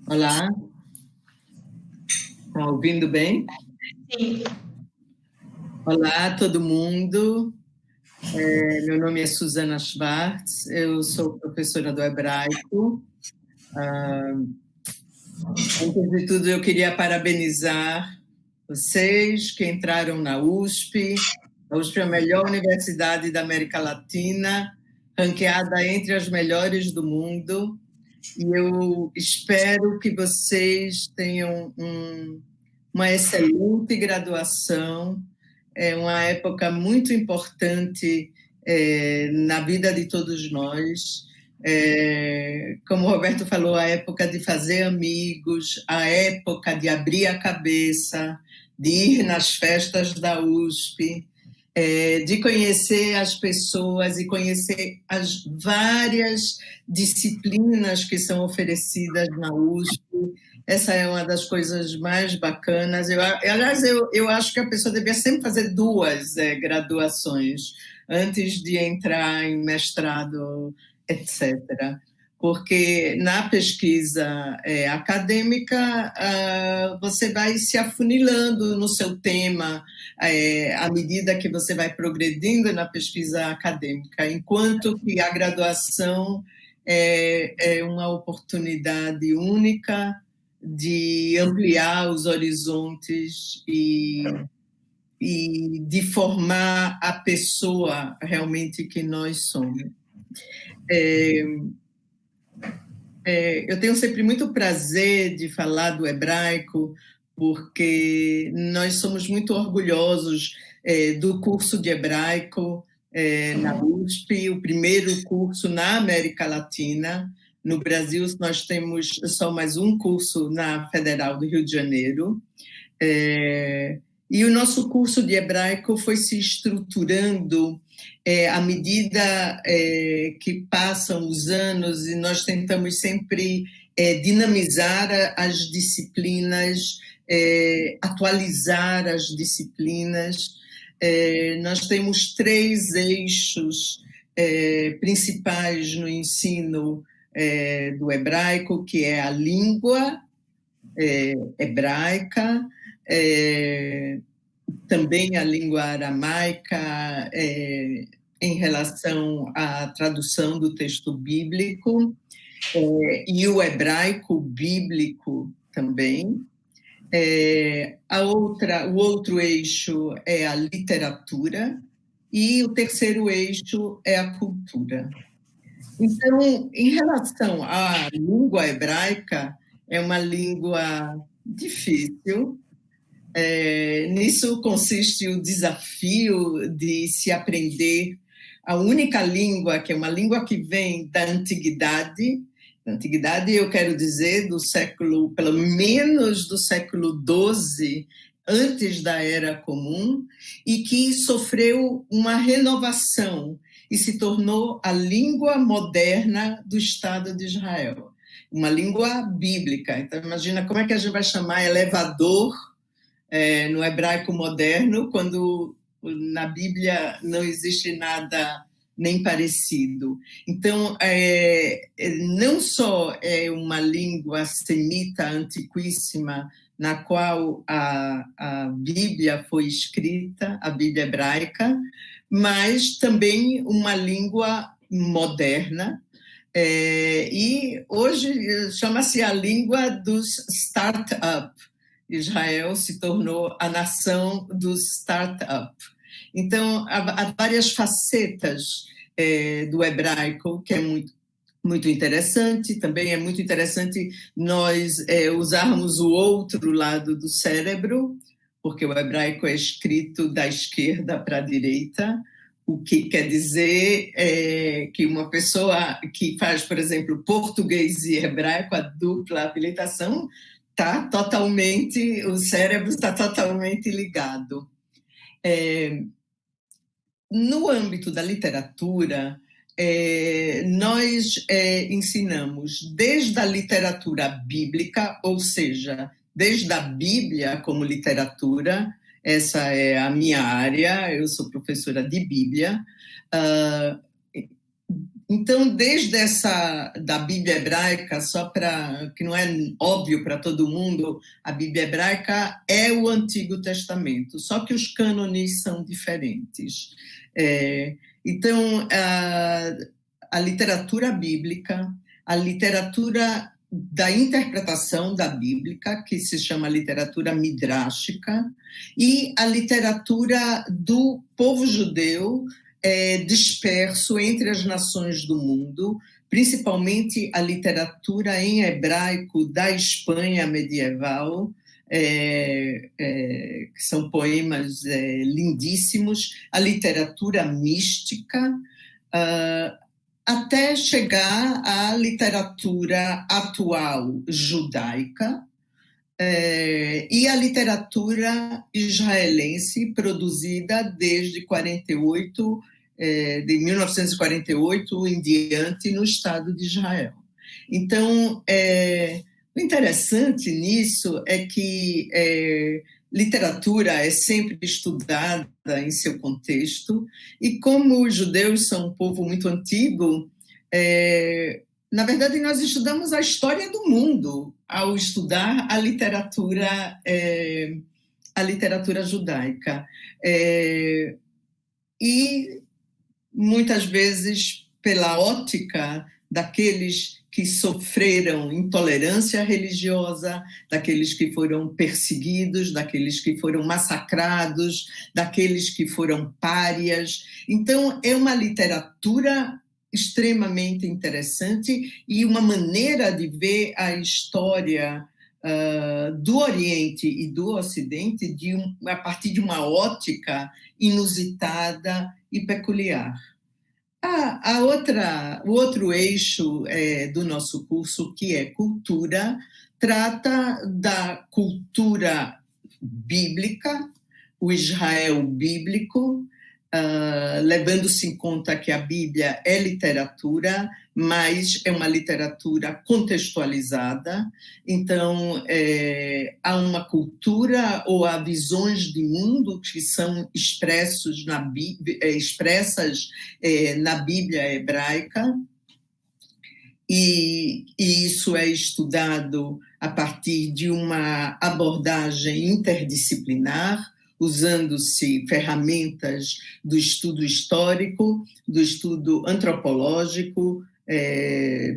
Olá. Tá ouvindo bem? Sim. Olá, todo mundo. Meu nome é Susana Schwartz, eu sou professora do hebraico. Antes de tudo, eu queria parabenizar vocês que entraram na USP. A USP é a melhor universidade da América Latina, ranqueada entre as melhores do mundo. E eu espero que vocês tenham uma excelente graduação. É uma época muito importante na vida de todos nós. Como o Roberto falou, a época de fazer amigos, a época de abrir a cabeça, de ir nas festas da USP, de conhecer as pessoas e conhecer as várias disciplinas que são oferecidas na USP. Essa é uma das coisas mais bacanas. Aliás, eu acho que a pessoa devia sempre fazer 2 graduações antes de entrar em mestrado, etc. Porque na pesquisa acadêmica você vai se afunilando no seu tema à medida que você vai progredindo na pesquisa acadêmica, enquanto que a graduação é uma oportunidade única de ampliar os horizontes e de formar a pessoa realmente que nós somos. Eu tenho sempre muito prazer de falar do hebraico, porque nós somos muito orgulhosos do curso de hebraico na USP, o primeiro curso na América Latina. No Brasil, nós temos só mais um curso na Federal do Rio de Janeiro. E o nosso curso de hebraico foi se estruturando à medida que passam os anos, e nós tentamos sempre dinamizar as disciplinas, atualizar as disciplinas. Nós temos 3 eixos principais no ensino do hebraico, que é a língua hebraica, também a língua aramaica em relação à tradução do texto bíblico, e o hebraico bíblico também. O outro eixo é a literatura, e o terceiro eixo é a cultura. Então, em relação à língua hebraica, é uma língua difícil. Nisso consiste o desafio de se aprender a única língua, que é uma língua que vem da antiguidade. Antiguidade, eu quero dizer, pelo menos do século XII, antes da Era Comum, e que sofreu uma renovação e se tornou a língua moderna do Estado de Israel. Uma língua bíblica. Então, imagina como é que a gente vai chamar elevador no hebraico moderno, quando na Bíblia não existe nada nem parecido. Então, não só é uma língua semita antiquíssima, na qual a Bíblia foi escrita, a Bíblia hebraica, mas também uma língua moderna, e hoje chama-se a língua dos start-up. Israel se tornou a nação dos start-up. Então, há várias facetas do hebraico, que é muito interessante. Também é muito interessante nós usarmos o outro lado do cérebro, porque o hebraico é escrito da esquerda para a direita, o que quer dizer que uma pessoa que faz, por exemplo, português e hebraico, a dupla habilitação, o cérebro está totalmente ligado. No âmbito da literatura, nós ensinamos desde a literatura bíblica, ou seja, desde a Bíblia como literatura. Essa é a minha área, eu sou professora de Bíblia, Então, desde da Bíblia hebraica, só para que não é óbvio para todo mundo, a Bíblia hebraica é o Antigo Testamento, só que os cânones são diferentes. Então, a literatura bíblica, a literatura da interpretação da Bíblia, que se chama literatura midrástica, e a literatura do povo judeu disperso entre as nações do mundo, principalmente a literatura em hebraico da Espanha medieval, que são poemas lindíssimos, a literatura mística, até chegar à literatura atual judaica, e a literatura israelense produzida desde 1948 em diante no Estado de Israel. Então, o interessante nisso é que literatura é sempre estudada em seu contexto, e como os judeus são um povo muito antigo, na verdade, nós estudamos a história do mundo ao estudar a literatura judaica. E, muitas vezes, pela ótica daqueles que sofreram intolerância religiosa, daqueles que foram perseguidos, daqueles que foram massacrados, daqueles que foram párias. Então, é uma literatura extremamente interessante e uma maneira de ver a história do Oriente e do Ocidente a partir de uma ótica inusitada e peculiar. O outro eixo do nosso curso, que é cultura, trata da cultura bíblica, o Israel bíblico, levando-se em conta que a Bíblia é literatura, mas é uma literatura contextualizada. Então, há uma cultura ou há visões de mundo que são expressas na Bíblia hebraica, e isso é estudado a partir de uma abordagem interdisciplinar, usando-se ferramentas do estudo histórico, do estudo antropológico,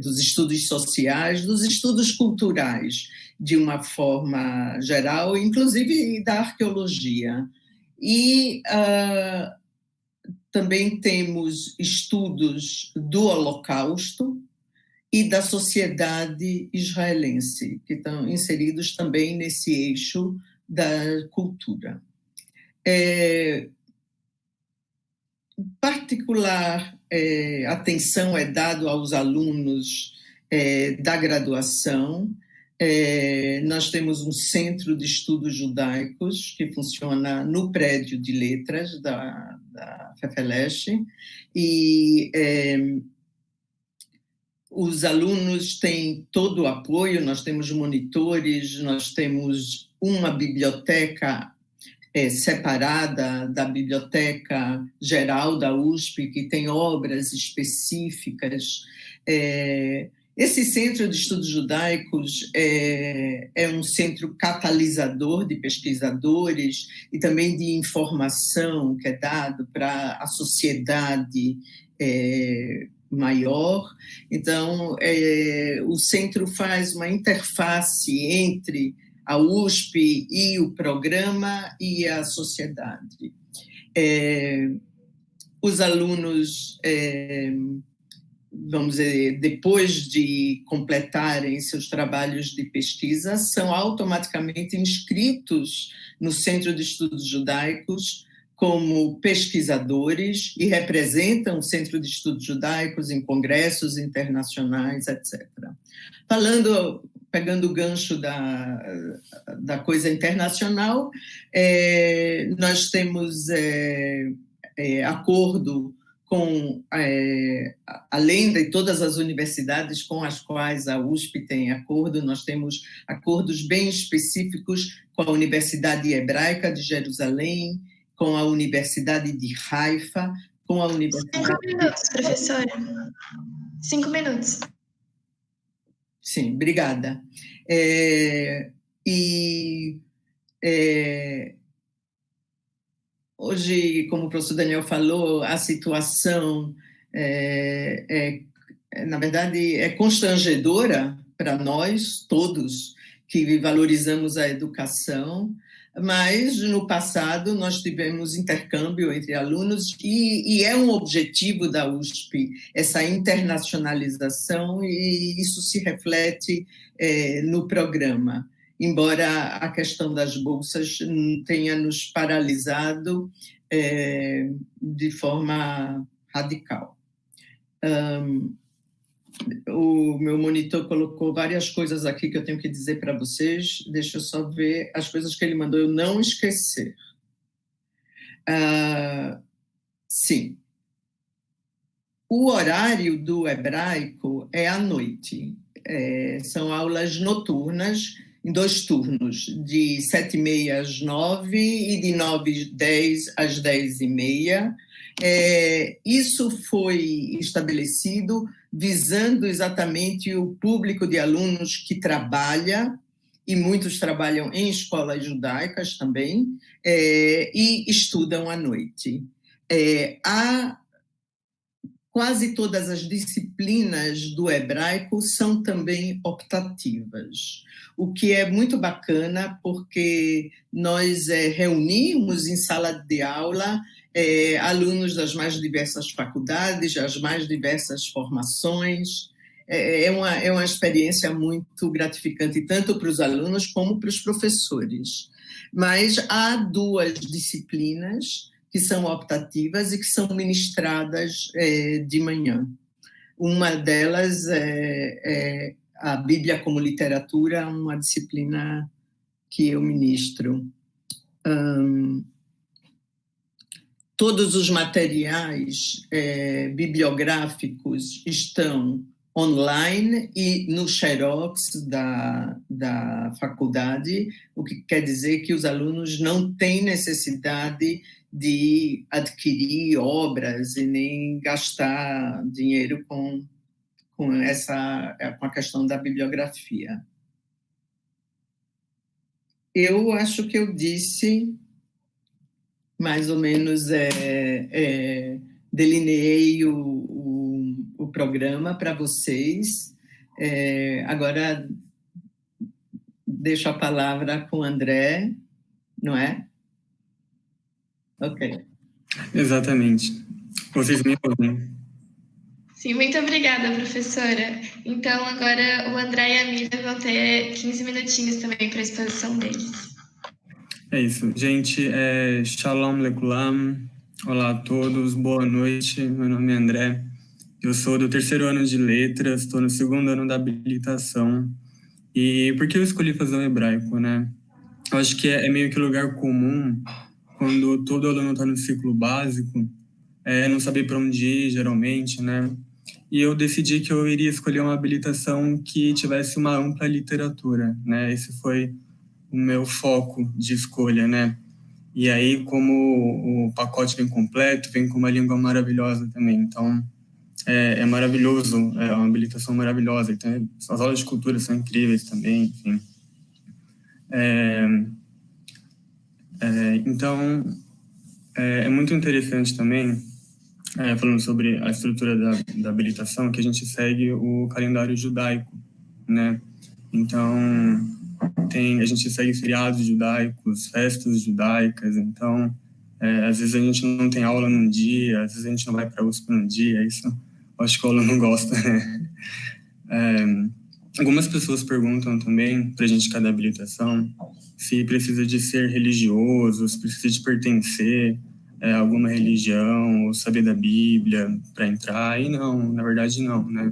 dos estudos sociais, dos estudos culturais, de uma forma geral, inclusive da arqueologia. E também temos estudos do Holocausto e da sociedade israelense, que estão inseridos também nesse eixo da cultura. Particular atenção é dada aos alunos da graduação. Nós temos um centro de estudos judaicos que funciona no prédio de letras da FEFELESH, e os alunos têm todo o apoio, nós temos monitores, nós temos uma biblioteca separada da Biblioteca Geral da USP, que tem obras específicas. Esse Centro de Estudos Judaicos é um centro catalisador de pesquisadores e também de informação que é dado para a sociedade maior. Então, o centro faz uma interface entre a USP e o programa e a sociedade. Os alunos, vamos dizer, depois de completarem seus trabalhos de pesquisa, são automaticamente inscritos no Centro de Estudos Judaicos como pesquisadores e representam o Centro de Estudos Judaicos em congressos internacionais, etc. Pegando o gancho da coisa internacional, nós temos acordo com, além de todas as universidades com as quais a USP tem acordo, nós temos acordos bem específicos com a Universidade Hebraica de Jerusalém, com a Universidade de Haifa, com a universidade. 5 minutos, professora. 5 minutos. Sim, obrigada. Hoje, como o professor Daniel falou, a situação, na verdade, é constrangedora para nós todos que valorizamos a educação, mas no passado nós tivemos intercâmbio entre alunos e é um objetivo da USP essa internacionalização, e isso se reflete no programa, embora a questão das bolsas tenha nos paralisado de forma radical. O meu monitor colocou várias coisas aqui que eu tenho que dizer para vocês. Deixa eu só ver as coisas que ele mandou eu não esquecer. Sim. O horário do hebraico é à noite. São aulas noturnas, em 2 turnos, de 7h30 às 9h e de 9h10 às 10h30. Isso foi estabelecido visando exatamente o público de alunos que trabalha, e muitos trabalham em escolas judaicas também, e estudam à noite. Quase todas as disciplinas do hebraico são também optativas, o que é muito bacana, porque nós reunimos em sala de aula alunos das mais diversas faculdades, das mais diversas formações. É uma experiência muito gratificante, tanto para os alunos como para os professores. Mas há 2 disciplinas que são optativas e que são ministradas de manhã. Uma delas é a Bíblia como Literatura, uma disciplina que eu ministro. Todos os materiais bibliográficos estão online e no Xerox da faculdade, o que quer dizer que os alunos não têm necessidade de adquirir obras e nem gastar dinheiro com a questão da bibliografia. Eu acho que eu disse, mais ou menos, delineei o programa para vocês. Agora, deixo a palavra com o André, não é? Ok. Exatamente. Vocês me ouvem? Sim, muito obrigada, professora. Então, agora o André e a Miriam vão ter 15 minutinhos também para a exposição deles. É isso. Gente, Shalom Lekulam. Olá a todos, boa noite. Meu nome é André. Eu sou do 3º ano de letras, estou no 2º ano da habilitação. E por que eu escolhi fazer o hebraico, né? Eu acho que é meio que lugar comum quando todo aluno está no ciclo básico, não saber para onde ir, geralmente, né? E eu decidi que eu iria escolher uma habilitação que tivesse uma ampla literatura, né? Esse foi o meu foco de escolha, né? E aí, como o pacote vem completo, vem com uma língua maravilhosa também. Então, é maravilhoso, é uma habilitação maravilhosa. Então, as aulas de cultura são incríveis também, enfim. Então, é muito interessante também, falando sobre a estrutura da habilitação, que a gente segue o calendário judaico, né? Então, a gente segue feriados judaicos, festas judaicas. Então, às vezes a gente não tem aula num dia, às vezes a gente não vai para a USP num dia. Isso eu acho que o aluno não gosta, né? Algumas pessoas perguntam também para a gente cada habilitação se precisa de ser religioso, se precisa de pertencer a alguma religião ou saber da Bíblia para entrar. E não, na verdade não, né?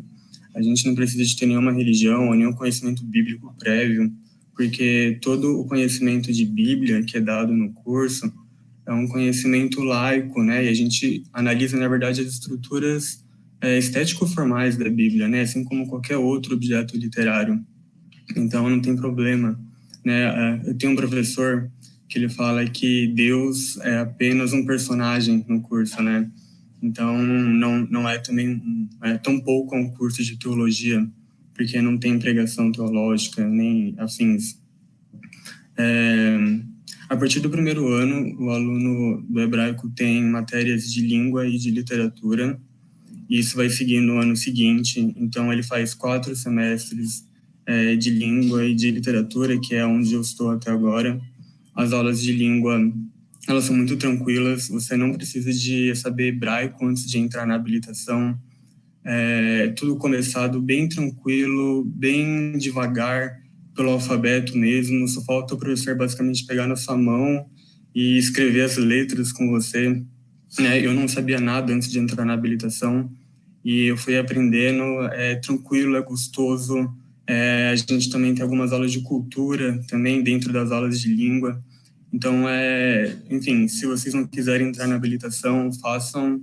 A gente não precisa de ter nenhuma religião ou nenhum conhecimento bíblico prévio, porque todo o conhecimento de Bíblia que é dado no curso é um conhecimento laico, né? E a gente analisa, na verdade, as estruturas estético-formais da Bíblia, né? Assim como qualquer outro objeto literário. Então, não tem problema, né? Eu tenho um professor que ele fala que Deus é apenas um personagem no curso, né? Então, não é também tão pouco um curso de teologia, porque não tem pregação teológica, nem afins. A partir do primeiro ano, o aluno do hebraico tem matérias de língua e de literatura, e isso vai seguir no ano seguinte. Então, ele faz 4 semestres de língua e de literatura, que é onde eu estou até agora. As aulas de língua, elas são muito tranquilas, você não precisa de saber hebraico antes de entrar na habilitação. Tudo começado bem tranquilo, bem devagar, pelo alfabeto mesmo, só falta o professor basicamente pegar na sua mão e escrever as letras com você. Eu não sabia nada antes de entrar na habilitação, e eu fui aprendendo, tranquilo, é gostoso. A gente também tem algumas aulas de cultura também dentro das aulas de língua. Então, enfim, se vocês não quiserem entrar na habilitação, façam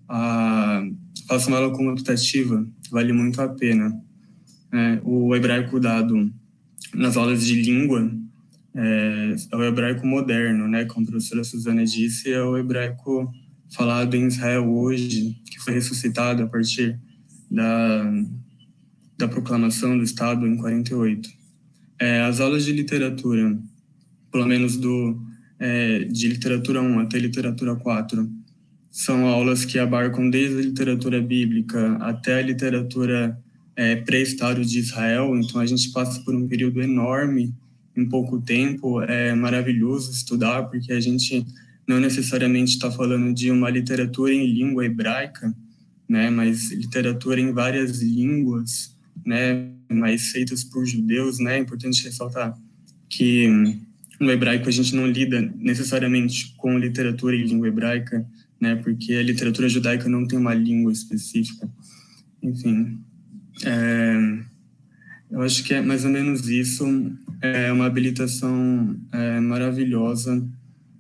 ela como optativa, vale muito a pena. O hebraico dado nas aulas de língua é o hebraico moderno, né? Como a professora Suzana disse, é o hebraico falado em Israel hoje, que foi ressuscitado a partir da proclamação do Estado em 48. As aulas de literatura, pelo menos de literatura 1 até literatura 4, são aulas que abarcam desde a literatura bíblica até a literatura pré-Estado de Israel. Então, a gente passa por um período enorme em pouco tempo. É maravilhoso estudar, porque a gente não necessariamente está falando de uma literatura em língua hebraica, né, mas literatura em várias línguas, né, mas feitas por judeus, né. É importante ressaltar que no hebraico a gente não lida necessariamente com literatura em língua hebraica, né, porque a literatura judaica não tem uma língua específica. Enfim, eu acho que é mais ou menos isso. É uma habilitação maravilhosa.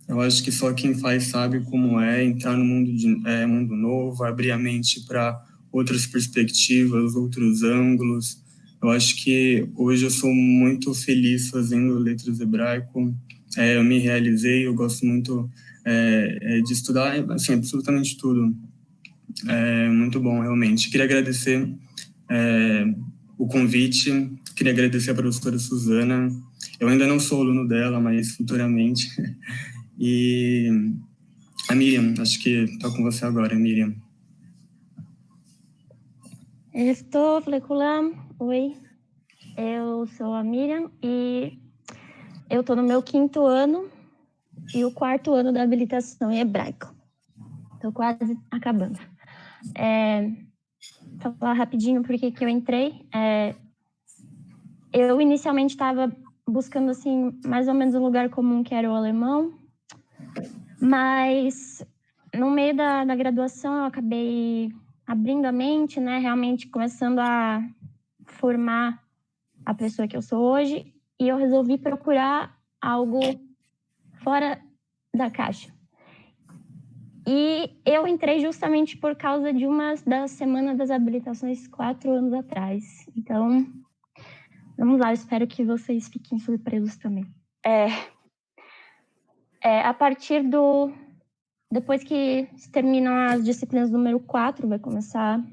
Eu acho que só quem faz sabe como é entrar no mundo novo, abrir a mente para outras perspectivas, outros ângulos. Eu acho que hoje eu sou muito feliz fazendo letras hebraico. Eu me realizei, eu gosto muito de estudar, assim, absolutamente tudo. É muito bom, realmente. Queria agradecer o convite, queria agradecer a professora Suzana. Eu ainda não sou aluno dela, mas futuramente. E a Miriam, acho que está com você agora, Miriam. Estou, Flekulam. Oi, eu sou a Miriam e eu estou no meu 5º ano e o 4º ano da habilitação em hebraico. Estou quase acabando. Vou falar rapidinho por que eu entrei. Eu inicialmente estava buscando assim mais ou menos um lugar comum que era o alemão, mas no meio da graduação eu acabei abrindo a mente, né, realmente começando a formar a pessoa que eu sou hoje, e eu resolvi procurar algo fora da caixa. E eu entrei justamente por causa de uma das semanas das habilitações 4 anos atrás. Então, vamos lá, eu espero que vocês fiquem surpresos também. A partir depois que se terminam as disciplinas número 4, vai começar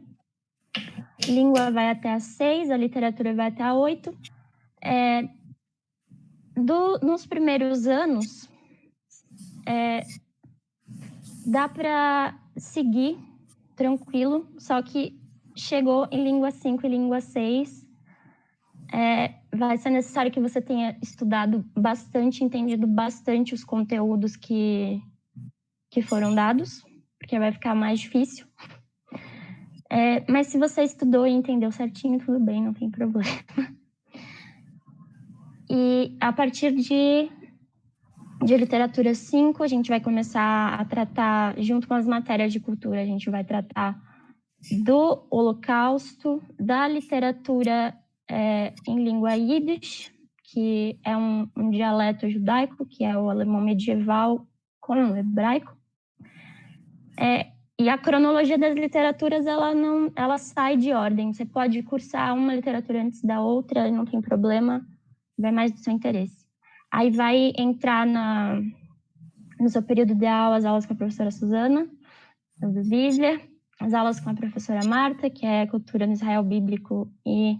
língua, vai até a 6, a literatura vai até a 8. Nos primeiros anos, dá para seguir tranquilo, só que chegou em língua 5 e língua 6, vai ser necessário que você tenha estudado bastante, entendido bastante os conteúdos que foram dados, porque vai ficar mais difícil. Mas se você estudou e entendeu certinho, tudo bem, não tem problema. E a partir de literatura 5, a gente vai começar a tratar, junto com as matérias de cultura, a gente vai tratar do Holocausto, da literatura em língua Yiddish, que é um dialeto judaico, que é o alemão medieval com o hebraico. E a cronologia das literaturas, ela sai de ordem. Você pode cursar uma literatura antes da outra, não tem problema, vai mais do seu interesse. Aí vai entrar no seu período de aulas com a professora Suzana, Bíblia, as aulas com a professora Marta, que é Cultura no Israel Bíblico e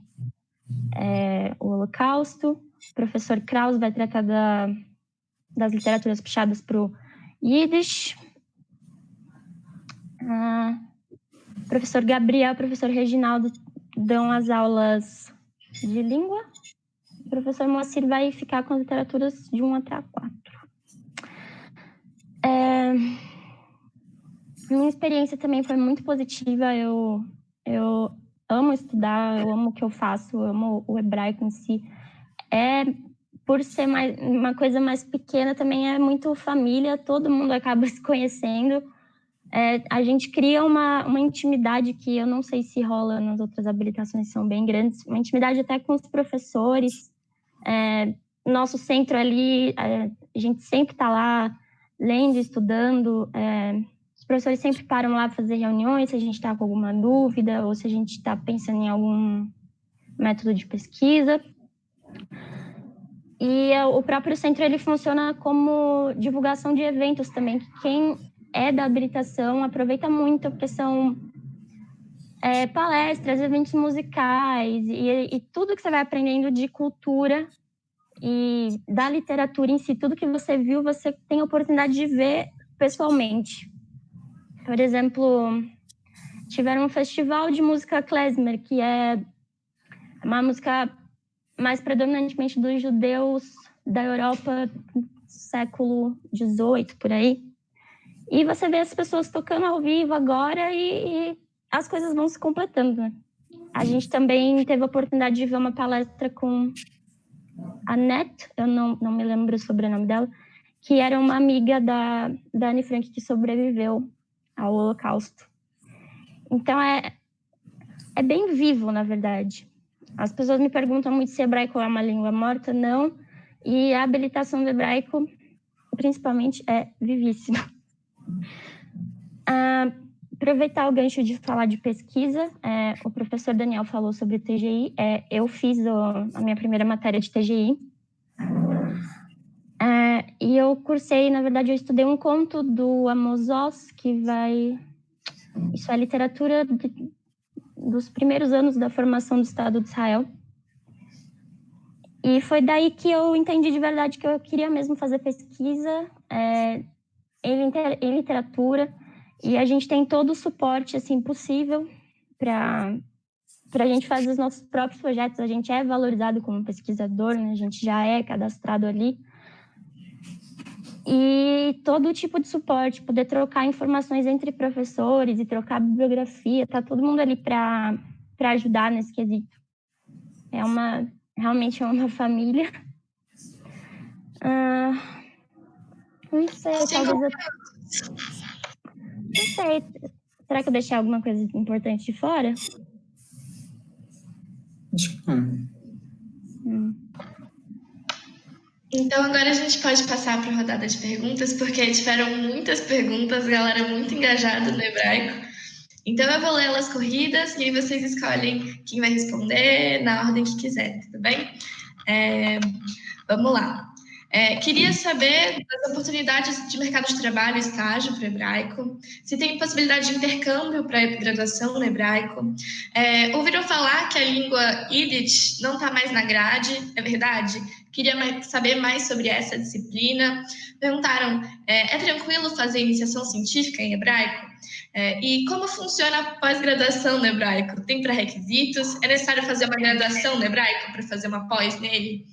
o Holocausto. O professor Kraus vai tratar das literaturas puxadas para o Yiddish. O professor Gabriel e o professor Reginaldo dão as aulas de língua. O professor Moacir vai ficar com as literaturas de 1 até 4. Minha experiência também foi muito positiva. Eu amo estudar, eu amo o que eu faço, eu amo o hebraico em si. Por ser uma coisa mais pequena, também é muito família, todo mundo acaba se conhecendo. A gente cria uma intimidade que eu não sei se rola nas outras habilitações, são bem grandes, uma intimidade até com os professores. Nosso centro ali, a gente sempre está lá lendo, estudando. Os professores sempre param lá para fazer reuniões, se a gente está com alguma dúvida ou se a gente está pensando em algum método de pesquisa. E o próprio centro ele funciona como divulgação de eventos também, que quem é da habilitação aproveita muito, porque são palestras, eventos musicais e tudo que você vai aprendendo de cultura e da literatura em si, tudo que você viu, você tem a oportunidade de ver pessoalmente. Por exemplo, tiveram um festival de música klezmer, que é uma música mais predominantemente dos judeus da Europa, século XVIII, por aí. E você vê as pessoas tocando ao vivo agora e as coisas vão se completando, né? A gente também teve a oportunidade de ver uma palestra com a Annette, eu não me lembro o sobrenome dela, que era uma amiga da Anne Frank que sobreviveu ao Holocausto. Então, é bem vivo, na verdade. As pessoas me perguntam muito se hebraico é uma língua morta. Não. E a habilitação do hebraico, principalmente, é vivíssima. Aproveitar o gancho de falar de pesquisa, o professor Daniel falou sobre TGI. Eu fiz a minha primeira matéria de TGI. E eu cursei, na verdade, eu estudei um conto do Amos Oz, que vai... Isso é literatura dos primeiros anos da formação do Estado de Israel. E foi daí que eu entendi de verdade que eu queria mesmo fazer pesquisa em literatura. E a gente tem todo o suporte assim, possível para a gente fazer os nossos próprios projetos. A gente é valorizado como pesquisador, né? A gente já é cadastrado ali. E todo tipo de suporte, poder trocar informações entre professores e trocar bibliografia, tá todo mundo ali para ajudar nesse quesito. Realmente é uma família. Não sei, talvez não sei, será que eu deixei alguma coisa importante de fora? Acho que não. Então, agora a gente pode passar para a rodada de perguntas, porque tiveram muitas perguntas, galera muito engajada no hebraico. Então, eu vou ler elas corridas e aí vocês escolhem quem vai responder na ordem que quiser, tudo bem? Vamos lá. Queria saber das oportunidades de mercado de trabalho, estágio para o hebraico, se tem possibilidade de intercâmbio para graduação no hebraico. Ouviram falar que a língua Yiddish não está mais na grade, é verdade? Queria saber mais sobre essa disciplina. Perguntaram, é tranquilo fazer iniciação científica em hebraico? E como funciona a pós-graduação no hebraico? Tem pré-requisitos? É necessário fazer uma graduação no hebraico para fazer uma pós nele?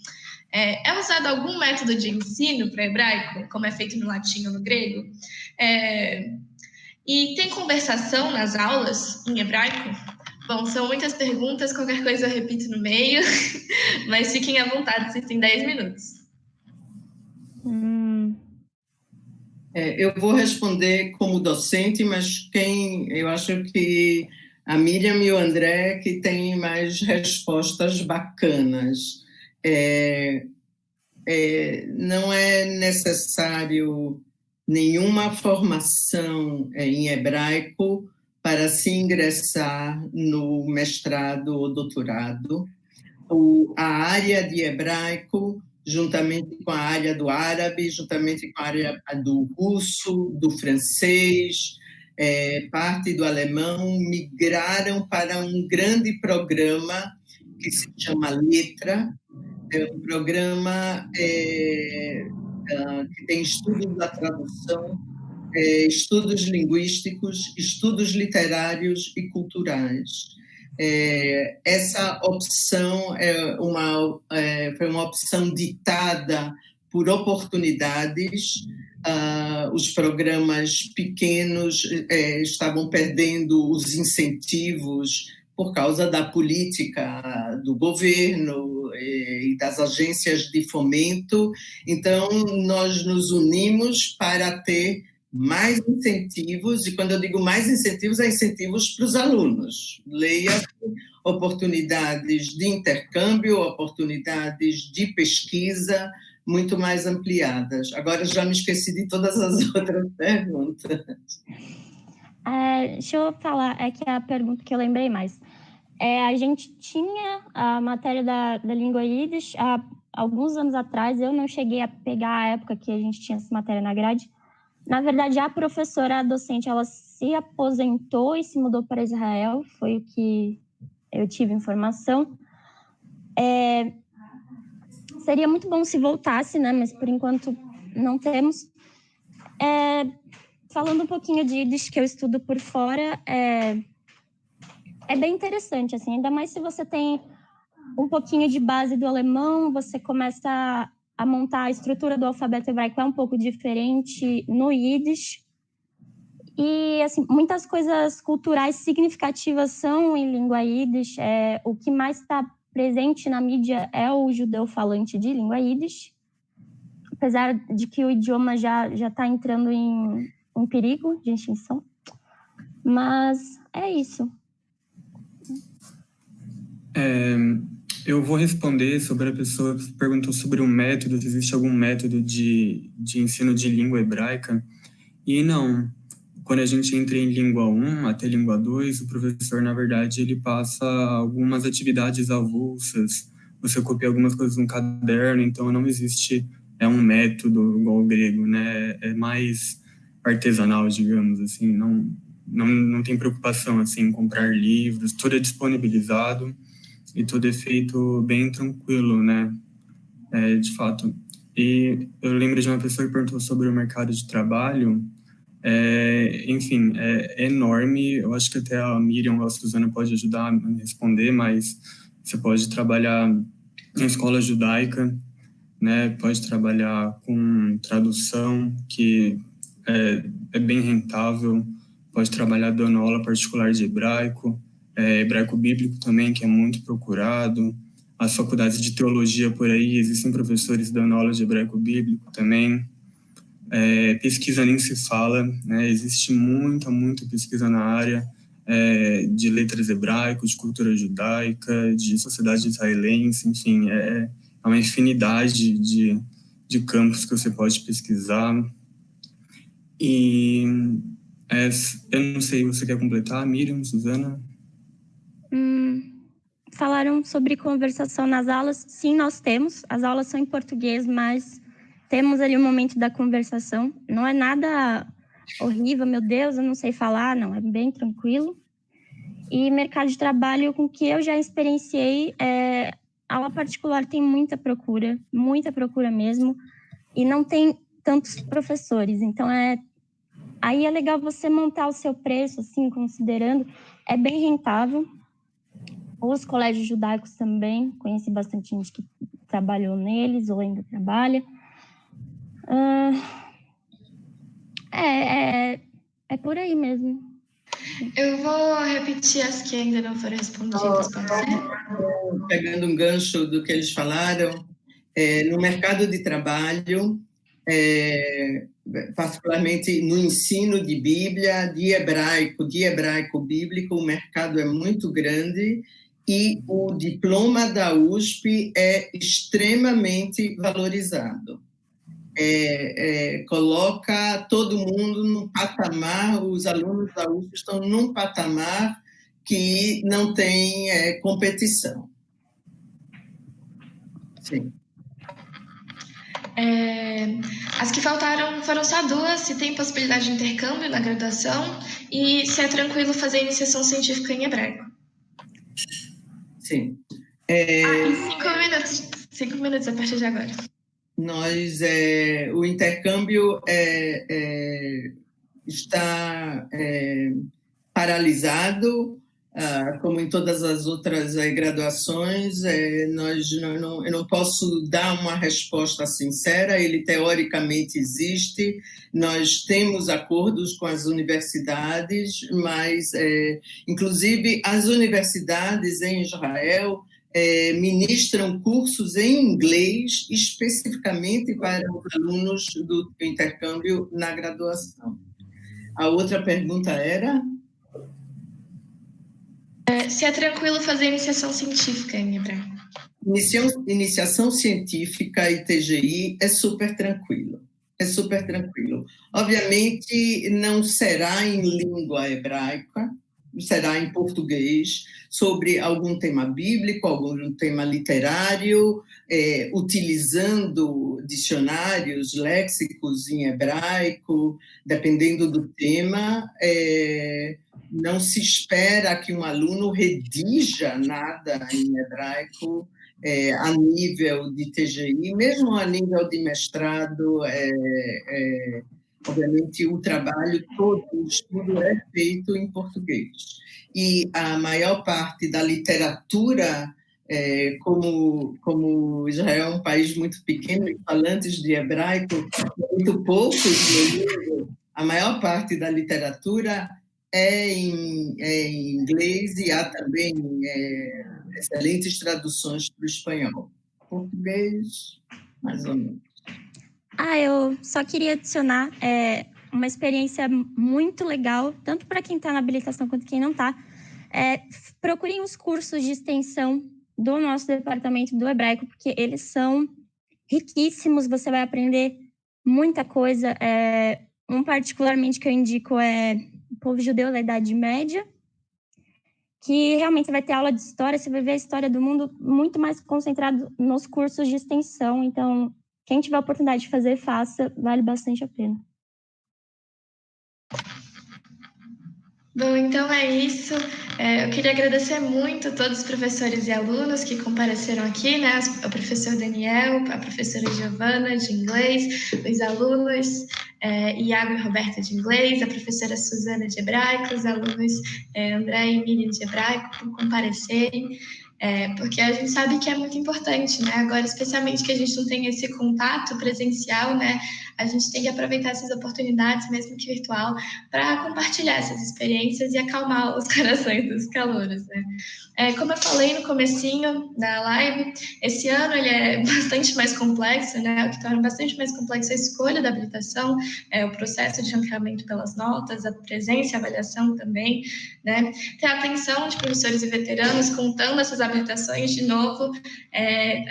É usado algum método de ensino para hebraico, como é feito no latim ou no grego? E tem conversação nas aulas em hebraico? Bom, são muitas perguntas, qualquer coisa eu repito no meio, mas fiquem à vontade, vocês têm 10 minutos. Eu vou responder como docente, mas eu acho que a Miriam e o André que têm mais respostas bacanas. Não é necessário nenhuma formação em hebraico para se ingressar no mestrado ou doutorado. A área de hebraico, juntamente com a área do árabe, juntamente com a área do russo, do francês, parte do alemão, migraram para um grande programa que se chama Letra. É um programa que tem estudos da tradução, estudos linguísticos, estudos literários e culturais. Essa opção foi uma opção ditada por oportunidades. Os programas pequenos estavam perdendo os incentivos por causa da política do governo e das agências de fomento. Então, nós nos unimos para ter mais incentivos, e quando eu digo mais incentivos, é incentivos para os alunos. Leia-se oportunidades de intercâmbio, oportunidades de pesquisa muito mais ampliadas. Agora já me esqueci de todas as outras perguntas. Deixa eu falar, é que a pergunta que eu lembrei mais. A gente tinha a matéria da língua Yiddish há alguns anos atrás, eu não cheguei a pegar a época que a gente tinha essa matéria na grade. Na verdade, a professora, a docente, ela se aposentou e se mudou para Israel, foi o que eu tive informação. Seria muito bom se voltasse, né? Mas por enquanto não temos. Falando um pouquinho de Yiddish que eu estudo por fora, é bem interessante, assim, ainda mais se você tem um pouquinho de base do alemão, você começa a montar a estrutura do alfabeto hebraico, é um pouco diferente no Yiddish. E, assim, muitas coisas culturais significativas são em língua Yiddish. O que mais está presente na mídia é o judeu falante de língua Yiddish, apesar de que o idioma já está entrando em um perigo de extinção. Mas é isso. Eu vou responder sobre a pessoa que perguntou sobre o método, se existe algum método de ensino de língua hebraica. E não, quando a gente entra em língua 1 até língua 2, o professor, na verdade, ele passa algumas atividades avulsas, você copia algumas coisas no caderno, então não existe um método igual ao grego, né? É mais artesanal, digamos assim, não tem preocupação assim, em comprar livros, tudo é disponibilizado e tudo é feito bem tranquilo, né? De fato. E eu lembro de uma pessoa que perguntou sobre o mercado de trabalho. Enfim, é enorme. Eu acho que até a Miriam ou a Suzana pode ajudar a me responder, mas você pode trabalhar em escola judaica, né? Pode trabalhar com tradução, que é bem rentável. Pode trabalhar dando aula particular de hebraico, hebraico bíblico também, que é muito procurado. As faculdades de teologia por aí, existem professores dando aula de hebraico bíblico também. Pesquisa nem se fala, né? Existe muita pesquisa na área de letras hebraicas, de cultura judaica, de sociedade israelense, enfim, é uma infinidade de campos que você pode pesquisar. E eu não sei, você quer completar, Miriam, Suzana? Falaram sobre conversação nas aulas. Sim, nós temos. As aulas são em português, mas temos ali um momento da conversação. Não é nada horrível, meu Deus, eu não sei falar, não. É bem tranquilo. E mercado de trabalho, com que eu já experienciei, aula particular tem muita procura mesmo, e não tem tantos professores. Então, aí é legal você montar o seu preço, assim, considerando. É bem rentável. Os colégios judaicos também, conheci bastante gente que trabalhou neles ou ainda trabalha. É por aí mesmo. Eu vou repetir as que ainda não foram respondidas, pode ser? Pegando um gancho do que eles falaram, no mercado de trabalho, particularmente no ensino de Bíblia, de hebraico bíblico, o mercado é muito grande e o diploma da USP é extremamente valorizado. Coloca todo mundo num patamar, os alunos da USP estão num patamar que não tem competição. Sim. As que faltaram foram só 2, se tem possibilidade de intercâmbio na graduação e se é tranquilo fazer iniciação científica em hebraico. Sim. 5 minutos a partir de agora. O intercâmbio está paralisado, como em todas as outras graduações. Eu não posso dar uma resposta sincera. Ele teoricamente existe, nós temos acordos com as universidades, mas inclusive as universidades em Israel ministram cursos em inglês especificamente para os alunos do intercâmbio na graduação. A outra pergunta era? Se é tranquilo fazer iniciação científica em hebraico. Iniciação científica e TGI é super tranquilo. É super tranquilo. Obviamente, não será em língua hebraica, será em português, sobre algum tema bíblico, algum tema literário, utilizando dicionários, léxicos em hebraico, dependendo do tema. Não se espera que um aluno redija nada em hebraico a nível de TGI, mesmo a nível de mestrado. Obviamente, o trabalho todo, o estudo é feito em português. E a maior parte da literatura, como Israel é um país muito pequeno e falantes de hebraico, muito pouco, a maior parte da literatura é em inglês e há também excelentes traduções para o espanhol. Português, mais ou menos. Eu só queria adicionar uma experiência muito legal, tanto para quem está na habilitação quanto quem não está. Procurem os cursos de extensão do nosso departamento do hebraico, porque eles são riquíssimos, você vai aprender muita coisa. Um particularmente que eu indico é o povo judeu da Idade Média, que realmente você vai ter aula de história, você vai ver a história do mundo muito mais concentrado nos cursos de extensão. Então, quem tiver a oportunidade de fazer, faça, vale bastante a pena. Bom, então é isso. Eu queria agradecer muito a todos os professores e alunos que compareceram aqui, né? O professor Daniel, a professora Giovana, de inglês, os alunos Iago e Roberta, de inglês, a professora Suzana, de hebraico, os alunos André e Miriam, de hebraico, por comparecerem. Porque a gente sabe que é muito importante, né? Agora, especialmente que a gente não tem esse contato presencial, né? A gente tem que aproveitar essas oportunidades, mesmo que virtual, para compartilhar essas experiências e acalmar os corações dos calouros, né? Como eu falei no comecinho da live, esse ano ele é bastante mais complexo, né? O que torna bastante mais complexo a escolha da habilitação, o processo de ranqueamento pelas notas, a presença e a avaliação também, né? Ter a atenção de professores e veteranos contando essas habilitações de novo, é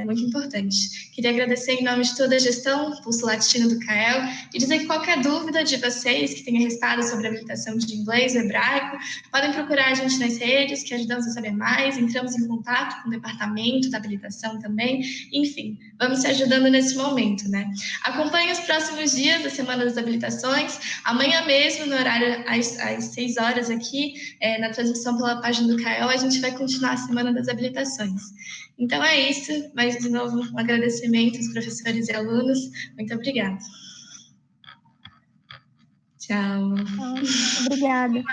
muito importante. Queria agradecer em nome de toda a gestão Pulso Latino do CAEL e dizer que qualquer dúvida de vocês que tenha restado sobre a habilitação de inglês ou hebraico, podem procurar a gente nas redes, que ajudamos a saber mais, entramos em contato com o departamento da habilitação também, enfim, vamos se ajudando nesse momento, né? Acompanhe os próximos dias da Semana das Habilitações, amanhã mesmo, no horário às 6 horas aqui, na transmissão pela página do CAEL, a gente vai continuar a Semana das Habilitações. Então é isso, mas de novo um agradecimento aos professores e alunos. Muito obrigada. Tchau. Obrigada.